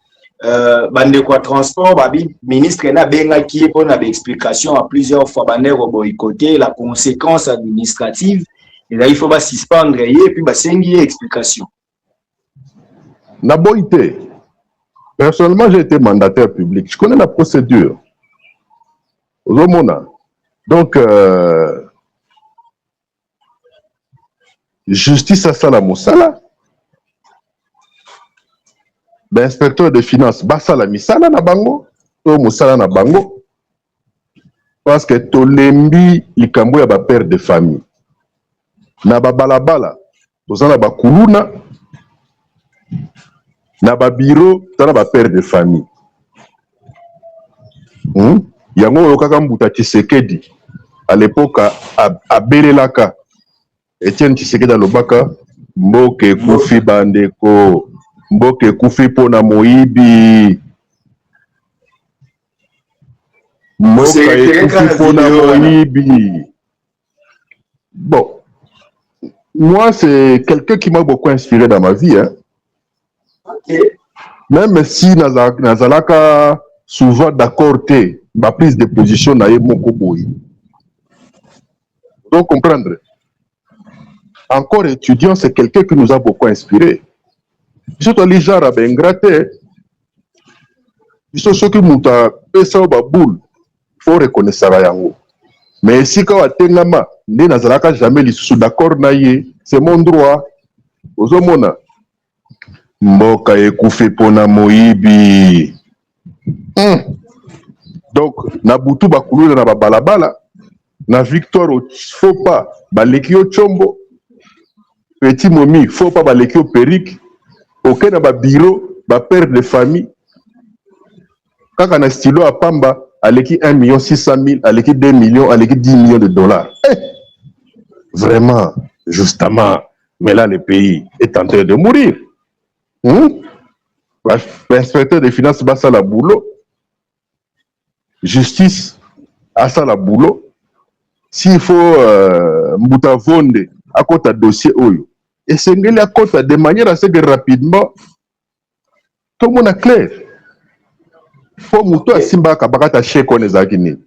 bande quoi transport babi ministre na benga qui pour na explication à plusieurs fois bande boycotter la conséquence administrative et là il faut pas suspendre et puis ba sengi explication. Na boité. Personnellement, j'ai été mandataire public. Je connais la procédure. Ozomona. Donc justice à Sala Moussala, l'inspecteur de finances Basala Misala na bango, to Moussala na bango, parce que tolembi likambo ya ba père de famille. Na ba balabala, tozana ba kuluna, na ba bureau, tana ba père de famille. Yango oyo kaka Mbuta Tshisekedi, à l'époque à Belelaka, Etienne Tshisekedi Lobaka, mboke kufi bandeko, mboke kufi pona moibi, mboke kufi pona moibi. Bon, moi c'est quelqu'un qui m'a beaucoup inspiré dans ma vie, hein. Okay. Même si Nazalaka souvent d'accord ma prise de position na moko boy. Donc comprendre. Encore étudiant, c'est quelqu'un qui nous a beaucoup inspiré. Surtout les gens à ingraté. Ils sont ceux qui m'ont fait au baboul. Il faut reconnaître ça. Mais si quand on a ne nazalaka jamais sous d'accord naïe, c'est mon droit. Aux hommes, mboka ekufi pona moibi. Donc, na butu bakulu na balabala, na victoire faut pas baleki o chombo. Petit momi, faut pas baleki au périque. Aucun na ba bureau, ba père de famille. Quand on a stylo à Pamba, aleki 1 600 000, aleki 2 millions, aleki 10 millions de dollars. Vraiment, justement, mais là le pays est en train de mourir. L'inspecteur des finances basa la boulot. Justice à ça la boulot. S'il faut Mbuta Vonde à côté de dossier oyo. Et c'est à côté de manière assez que rapidement tout le monde est clair. Faut Mbuta Simba Kabakata Cheko Nezakini.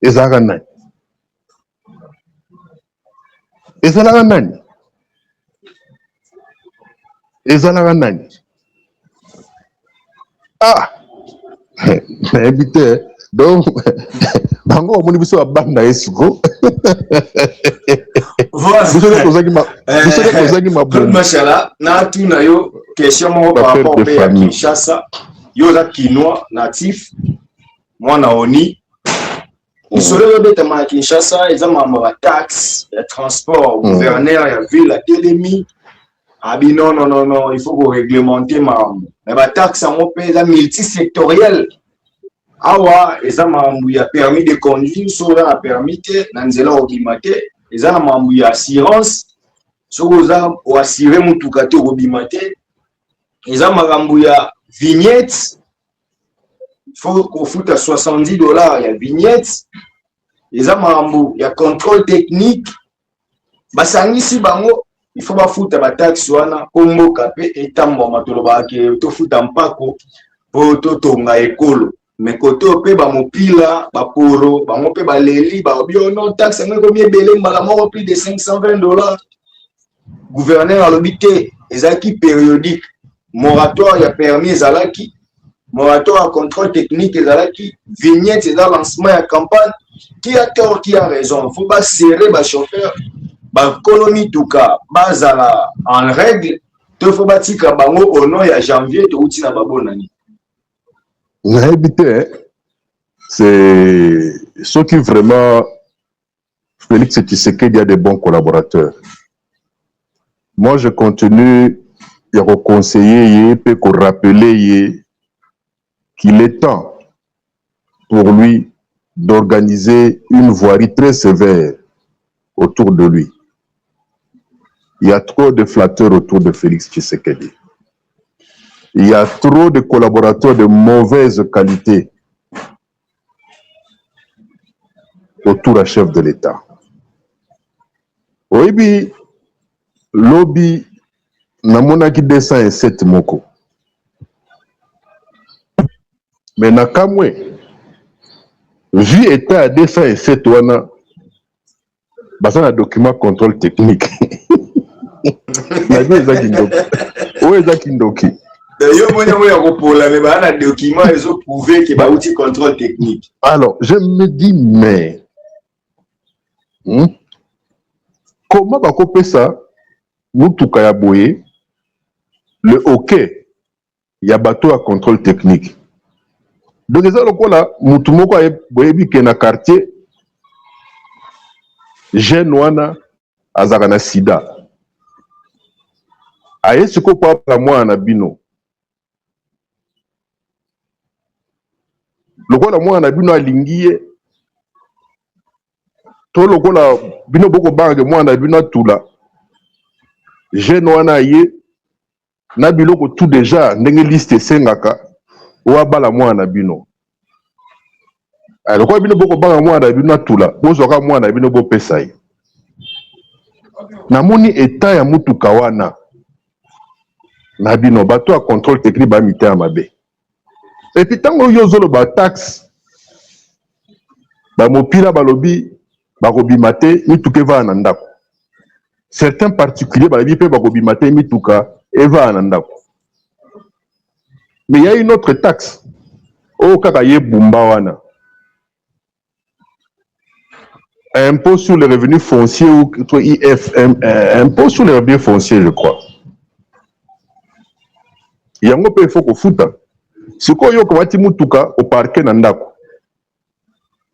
Ezaganani. Ezaganani. Ezaganani. Ah! Mais évitez, donc, bango on biso a banda esiko. Machala, na tu na yo question mo par rapport à Kinshasa, yo za Kinois natif, moi na oni. Isolo beta ma Kinshasa, ils ont ma taxe, le transport, gouverneur, la ville, la télémie. Ah bien non, il faut qu'on réglementer mais la taxe en mon pays est multisectorielle. awa eza mambu ya permis de conduire so oza na permis te na nzela okobima te eza na mambu ya assurance soki oza oassure mutuka te okobima te eza makambo ya vignette faut kofuta $70 ya vignette eza makambo ya contrôle technique basangisi bango il faut bafuta bataxe wana po mboka pe etambwama tolobaka ke tofuta mpako po totonga ekolo mais kote pe bamopila baporo bango pe baleli babiono taxe yango ekomi ebele mbala moko plus de $520 gouverneur alobi te ezalaki périodique moratoire ya permis ezalaki moratoire ya contrôle technique ezalaki vignette eza lancement ya campagne qui a tort qui a raison faut baserre bachauffeur bakolo mituka bazala en règle to faut batika bango au nom ya janvier touti na babonani nayebi te c'est ceux qui vraiment Félix Tshisekedi a des bons collaborateurs. Moi je continue à conseiller et à rappeler qu'il est temps pour lui d'organiser une voirie très sévère autour de lui. Il y a trop de flatteurs autour de Félix Tshisekedi. Il y a trop de collaborateurs de mauvaise qualité autour du chef de l'État. Oui, lobby namonaki 207 moko. Mais nakamwe, vu état à 207 wana, basa na document contrôle technique. Na eza kindoki. O eza kindoki. Yo mona moya ko pola mais ba na document ezo prouver que ba outil contrôle technique. Alors, je me dis mais comment bakope ça mutuka ya boye le OK ya bateau à contrôle technique. Donc ça lokola mutu moko boyebi ke na quartier jeune wana azaka na sida. Aye siko pa mwana bino. Lokola mwana bino alingiye to lokola bino boko bange mwana bino tula jeune wana ye na biloko tout déjà ndenge liste sengaka wa bala mwana bino lokola bino boko banga mwana bino tula bozwaka mwana bino bo pesa ye namoni état ya mutuka wana na bino bato a contrôle technique ba mité ya mabe et puis tango yo zolo ba taxe ba mopila balobi bakobima te mituka eva na ndako. Certains particuliers balobi pe bakobima te mituka eva na ndako. Mais il y a une autre taxe. Oh kaka ye bumba wana. Impôt sur les revenus fonciers ou IFM, impôt sur les revenus fonciers je crois. Yango pe faut ko futa. Siko yo komati mutuka au parquet na ndako.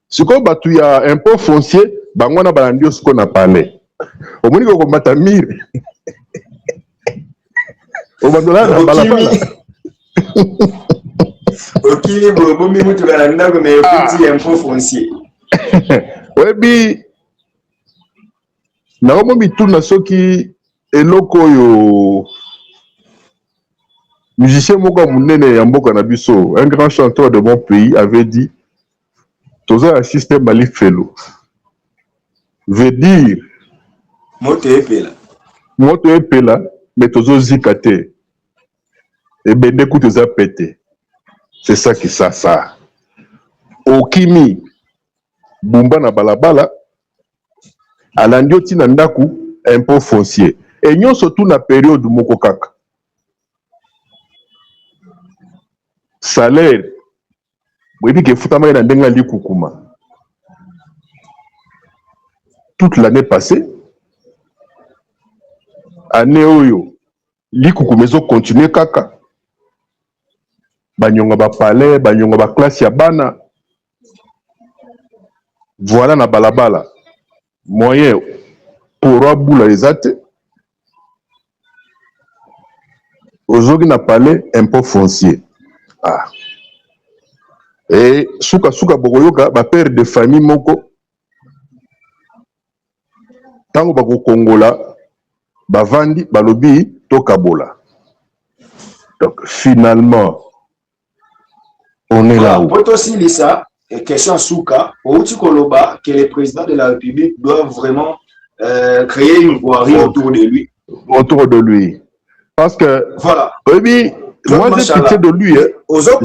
Siko batu ya impôt foncier bangwana balandio siko na palais. Omoni ko komata mire. O bandola na balabala. Okili bomi mutuka na ndako mais petit impôt foncier. Webi na omo bituna soki eloko yo musicien moko munene ya mboka na biso, un grand chanteur de mon pays avait dit toza un système Malik Felo veut dire moto epela mais tozo zikate et bende ku toza pété. C'est ça qui ça okimi bumba na balabala alandio tina ndaku impôt foncier et nyonso tout na période moko kaka salaire boyebi ke futama na ndenga likukuma toute l'année passée année oyo likukuma ezo continuer kaka banyonga ba palais banyonga ba classe ya bana voilà na balabala moyen pour abula ezate ozoki na palais impôt foncier Et suka bokoyoka ba père de famille moko tango bako kongola bavandi balobi to kabola. Donc finalement on est là où pour aussi Lisa question Souka Outi Koloba que le président de la République doit vraiment créer une voirie autour de lui. Autour de lui. Parce que voilà. Oui, moi j'ai pitié de lui. Ozo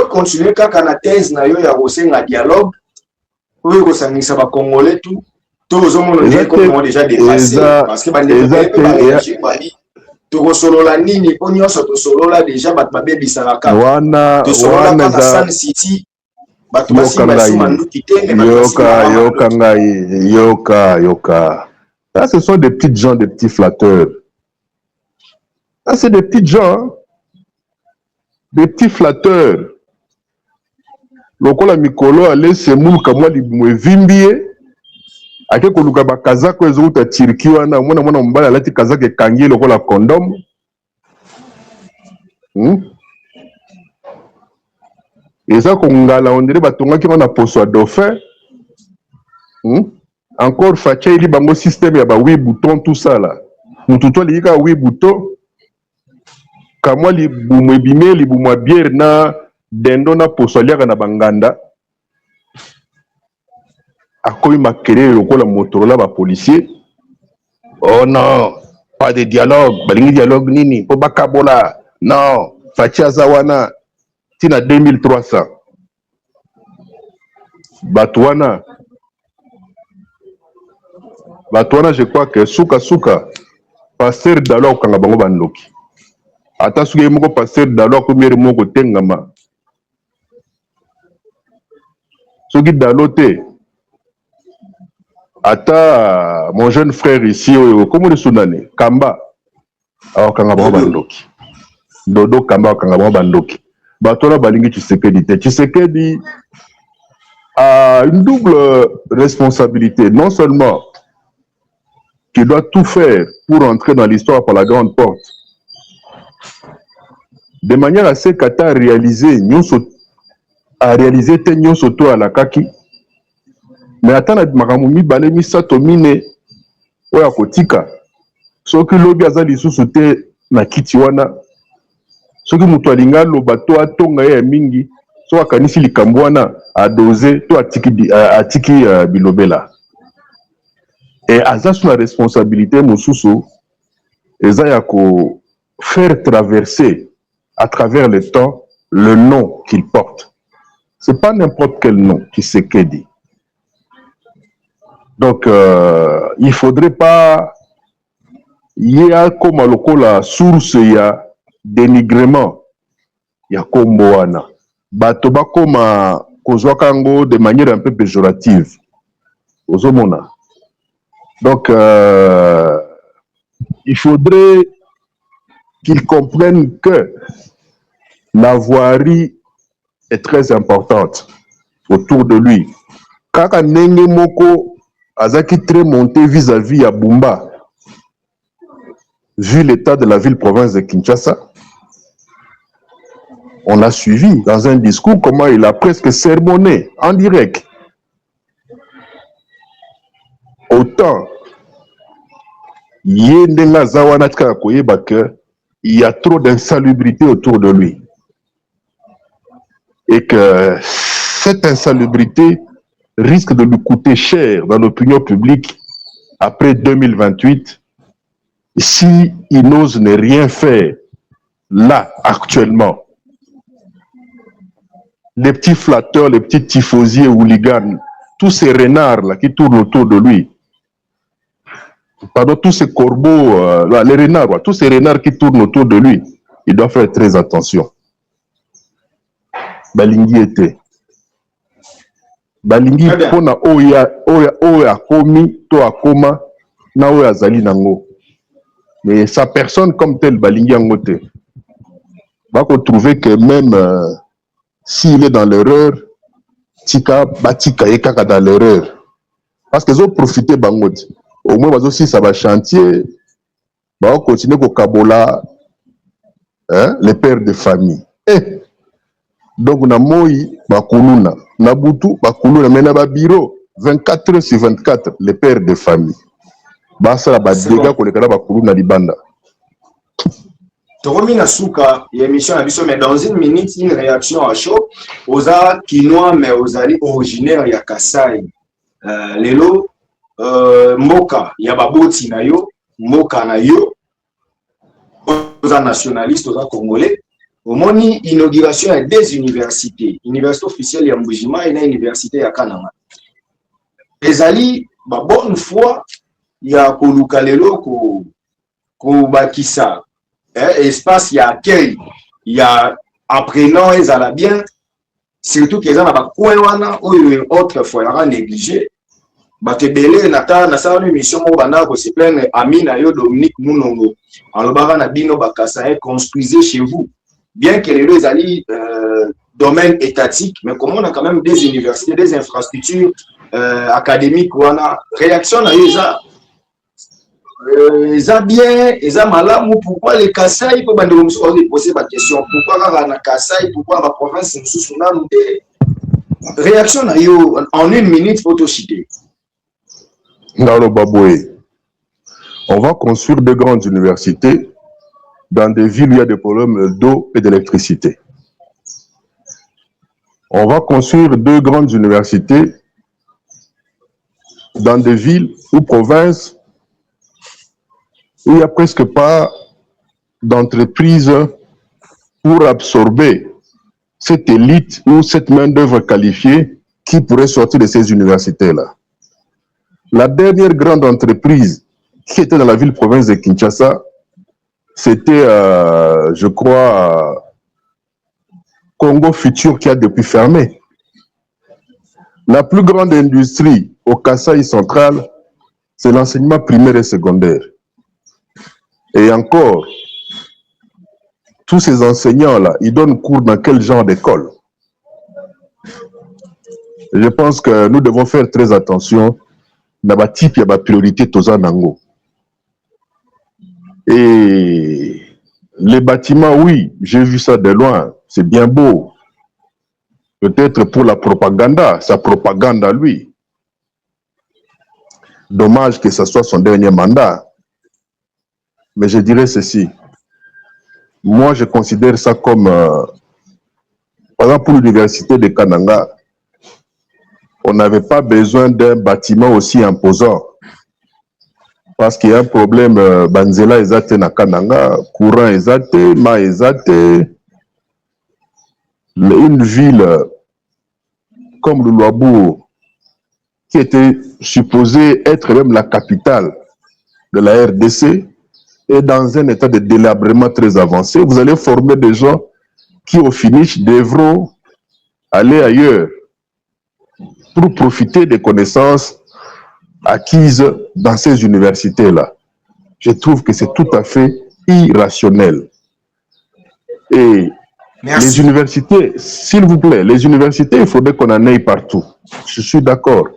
continuer quand on a thèse na yo ya kosenga dialogue oyo kosangisa ba congolais tout ozo mona comme déjà dépassé parce que bandi to solola nini po nyonso to solola déjà bat babebisaka ka to solola na Sun City bat basimba manduki te yoka. Là, ce sont des petites gens, des petits flatteurs. Là, c'est des petites gens, hein? Des petits flatteurs. Lokola mikolo ale se muluka mwa libumwe vimbie ake koluka ba kazako ezouta Turki wana mwana mbala alati kazako ekangi lokola condom. Eza kongala ondire batongaki wana poso ya dauphin. Encore Fatia il bango système ya ba 8 boutons tout ça là. Mututo lika 8 boutons. Kamwa libumwe bimé libumwa bière na dendo na poso liaka na banganda. Akoyi makere lokola Motorola ba policier. Oh non, pas de dialogue, balingi dialogue nini, po bakabola. Non, Fatia zawana tina 2300. Batouana, je crois que Souka, pasteur d'alors quand bango bandoki. Ata suke moko pasteur d'alors ko mere moko tengama. Soki dalote. Ata mon jeune frère ici, comment le Soudanais, Kamba, alors quand bango bandoki. Dodo Kamba quand bango bandoki. Batola balingi Tshisekedi a une double responsabilité, non seulement qu'il doit tout faire pour entrer dans l'histoire par la grande porte, de manière à ce qu'Ata a réalisé Tenyon Soto à la Kaki, mais attends, Makamumi Balemi Satomine Oya Kotika, ce que l'obi azali sous-souté na Kitiwana, ce que Mutualinga lo bato a tonga ya mingi, soit kanisi likambwana a dosé, to atiki bilobela. Et Aza sous la responsabilité, Moussoussou, Ezayako faire traverser à travers le temps le nom qu'il porte. Ce n'est pas n'importe quel nom qui s'est dit. Donc, il ne faudrait pas. Il y a comme la source, il y a dénigrement. Il y a comme Moana. Batoba comme Kozwakango de manière un peu péjorative. Ozomona. Donc, il faudrait qu'ils comprennent que la voirie est très importante autour de lui. Kaka Nenge Moko Azaki très monté vis-à-vis à Bumba, vu l'état de la ville-province de Kinshasa, on l'a suivi dans un discours, comment il a presque sermonné en direct. Autant, il y a trop d'insalubrité autour de lui. Et que cette insalubrité risque de lui coûter cher dans l'opinion publique après 2028 si il n'ose ne rien faire là actuellement. Les petits flatteurs, les petits tifosiers hooligans, tous ces renards là qui tournent autour de lui, pardon, tous ces corbeaux, les renards, tous ces renards qui tournent autour de lui, il doit faire très attention. Balingi était. Balingi pona oya komi to akoma na oya zali nango. Mais sa personne comme telle Balingi angote. Va qu'on trouver que même s'il est dans l'erreur, tika batika ekaka dans l'erreur. Parce qu'ils ont profité bangote. Au moins aussi ça va chantier. Va continuer au Kabola, hein, les pères de famille. Eh, Donc na moi bakuluna na butu bakuluna mena ba bureau 24 heures sur 24 les pères de famille basa ba dégâts ko lekala bakuluna libanda. Toromina Souka, l'émission a mais dans une minute, une réaction à chaud aux arts quinois, mais aux alliés originaires, il y a Kassai. Lelo, Moka, il y a Baboti Nayo, Moka Nayo, aux arts nationalistes, aux arts congolais. Au moment inauguration à des universités. Université officielle à Mbujima et une université à Kanama. Les alliés, bonne foi, il y a Kolukalelo, Bakissa. Espace, il y a accueil, il y a apprenant, ils allaient bien, surtout qu'ils ont un coin ou une autre fois, ils ont négligé. Batebele, Nata, Nasa, une mission, c'est plein Amina, Dominique Mounongo. Alors, Baranabino, Bakassa, construisez chez vous. Bien que les alliés domaine étatique, mais comme on a quand même des universités, des infrastructures académiques, on a réaction à eux. Ils ont bien, ils ont mal. Pourquoi les Kassai peuvent me poser ma question? Pourquoi les Kassai, pourquoi la province nous souvient? Réaction en une minute, photochité. Dans le Baboué, on va construire de grandes universités dans des villes où il y a des problèmes d'eau et d'électricité. On va construire 2 grandes universités dans des villes ou provinces où il n'y a presque pas d'entreprise pour absorber cette élite ou cette main-d'œuvre qualifiée qui pourrait sortir de ces universités-là. La dernière grande entreprise qui était dans la ville-province de Kinshasa, c'était, je crois, Congo Futur qui a depuis fermé. La plus grande industrie au Kasaï central, c'est l'enseignement primaire et secondaire. Et encore, tous ces enseignants-là, ils donnent cours dans quel genre d'école? Je pense que nous devons faire très attention dans la type de priorité Tozanango. Et les bâtiments, oui, j'ai vu ça de loin, c'est bien beau. Peut-être pour la propagande, sa propagande à lui. Dommage que ce soit son dernier mandat. Mais je dirais ceci. Moi, je considère ça comme, par exemple, pour l'université de Kananga, on n'avait pas besoin d'un bâtiment aussi imposant. Parce qu'il y a un problème, Banzela ezate na Kananga, courant ezate, ma ezate. Une ville comme le Luabourg, qui était supposée être même la capitale de la RDC, est dans un état de délabrement très avancé. Vous allez former des gens qui, au finish, devront aller ailleurs pour profiter des connaissances acquises dans ces universités-là. Je trouve que c'est tout à fait irrationnel. Et merci. Les universités, s'il vous plaît, les universités, il faudrait qu'on en aille partout. Je suis d'accord.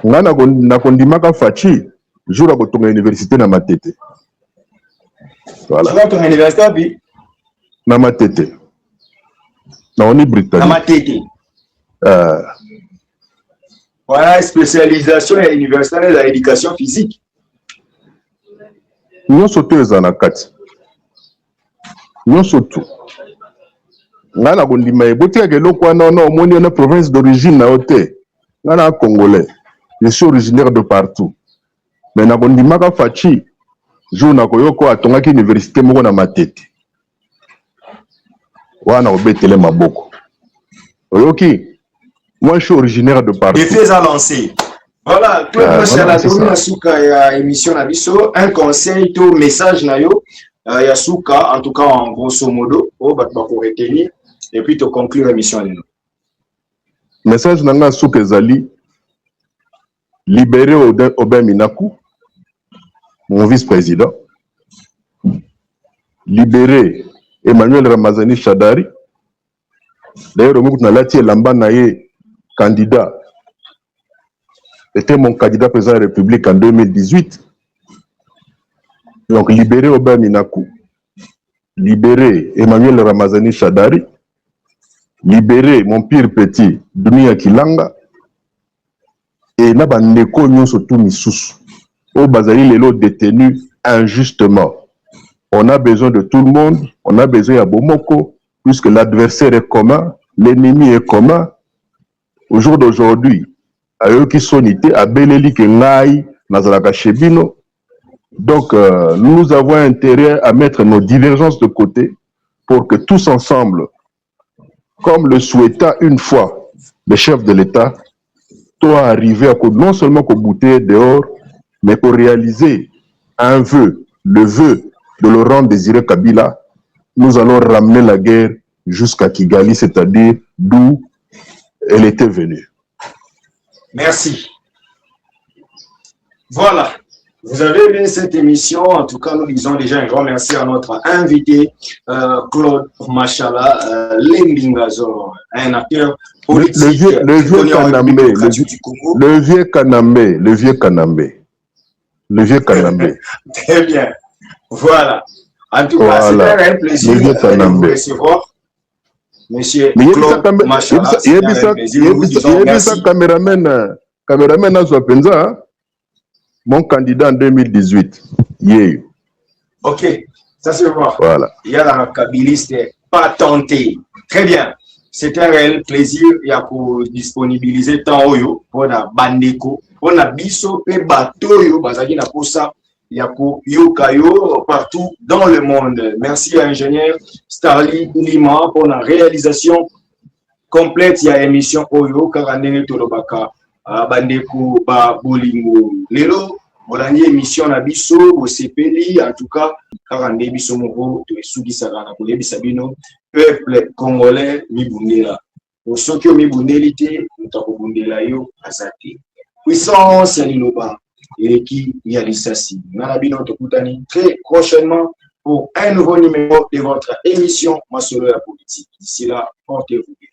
Nakondimaka Fachi, jour à ton université na Matete. Voilà. Tu vas ton université à Bi? Na Matete. On est britannique. Na Matete. Voilà, spécialisation et universitaire de l'éducation physique. Nous sommes en Akati. Nous sommes tout. Ngana kondima ebotia keloko non omoni na province d'origine na ote. Ngana congolais. Je suis originaire de partout. Mais na kondima ka Fachi jour na koyoko atongaki université moko na Matete. Wana obetele maboko. Oyoki. Moi, je suis originaire de partout. Et fais à lancer. Voilà, tout le c'est la tournée Yasuka et émission Nabiso. Un conseil, tout message Nayo. Yasuka, en tout cas, en grosso modo, pour retenir. Et puis, tu conclure l'émission. Message Nanga Yasuka Zali. Libérer Aubin Minaku, mon vice-président. Libérer Emmanuel Ramazani Chadari. D'ailleurs, le Moukna Lati Lamba Naye, candidat, était mon candidat président de la République en 2018. Donc, libérer Aubin Minaku, libérer Emmanuel Ramazani Chadari, libérer mon pire petit, Dunia Kilanga, et Nabandeko Nyonso Misusu, au Bazali Lelo détenu injustement. On a besoin de tout le monde, on a besoin de Bomoko, puisque l'adversaire est commun, l'ennemi est commun. Au jour d'aujourd'hui, à eux qui sont nités, à Beleli Kengai, Nazalaka Chebino. Donc, nous avons intérêt à mettre nos divergences de côté pour que tous ensemble, comme le souhaita une fois le chef de l'État, doit arriver à non seulement qu'au bouter dehors, mais pour réaliser un vœu, le vœu de Laurent Désiré Kabila, nous allons ramener la guerre jusqu'à Kigali, c'est-à-dire d'où elle était venue. Merci. Voilà. Vous avez aimé cette émission. En tout cas, nous disons déjà un grand merci à notre invité, Claude Machala Lembingazo, un acteur politique. Le vieux Kanambe. Très bien. Voilà. En tout cas, c'était un plaisir de vous recevoir. Monsieur Claude Machala, c'est un plaisir. Nous vous disons merci. Caméraman Azwapenza, mon candidat en 2018. Yeah. Ok, ça se voit. Voilà. Il y a la kabiliste pas tenté. Très bien. C'est un réel plaisir. Il y a pour disponibiliser tant pour la bandeko, pour la biso pe bateau bazaki na posa. Il y a pour yokayo partout dans le monde. Merci à l'ingénieur Starly Lima pour la réalisation complète. Il y a émission Oyo Karandene Tolobaka. Bandeko ba bolingo lelo bolandi émission na biso au CPLI en tout cas karande biso moko to esuki sakana ko yebisa bino peuple congolais mibundela o soki o mibundeli te mutako bundela yo azate puissance ya liloba eleki ya lisasi na bino tokutani très prochainement pour un nouveau numéro de votre émission Masolo ya politique. D'ici là, portez-vous bien.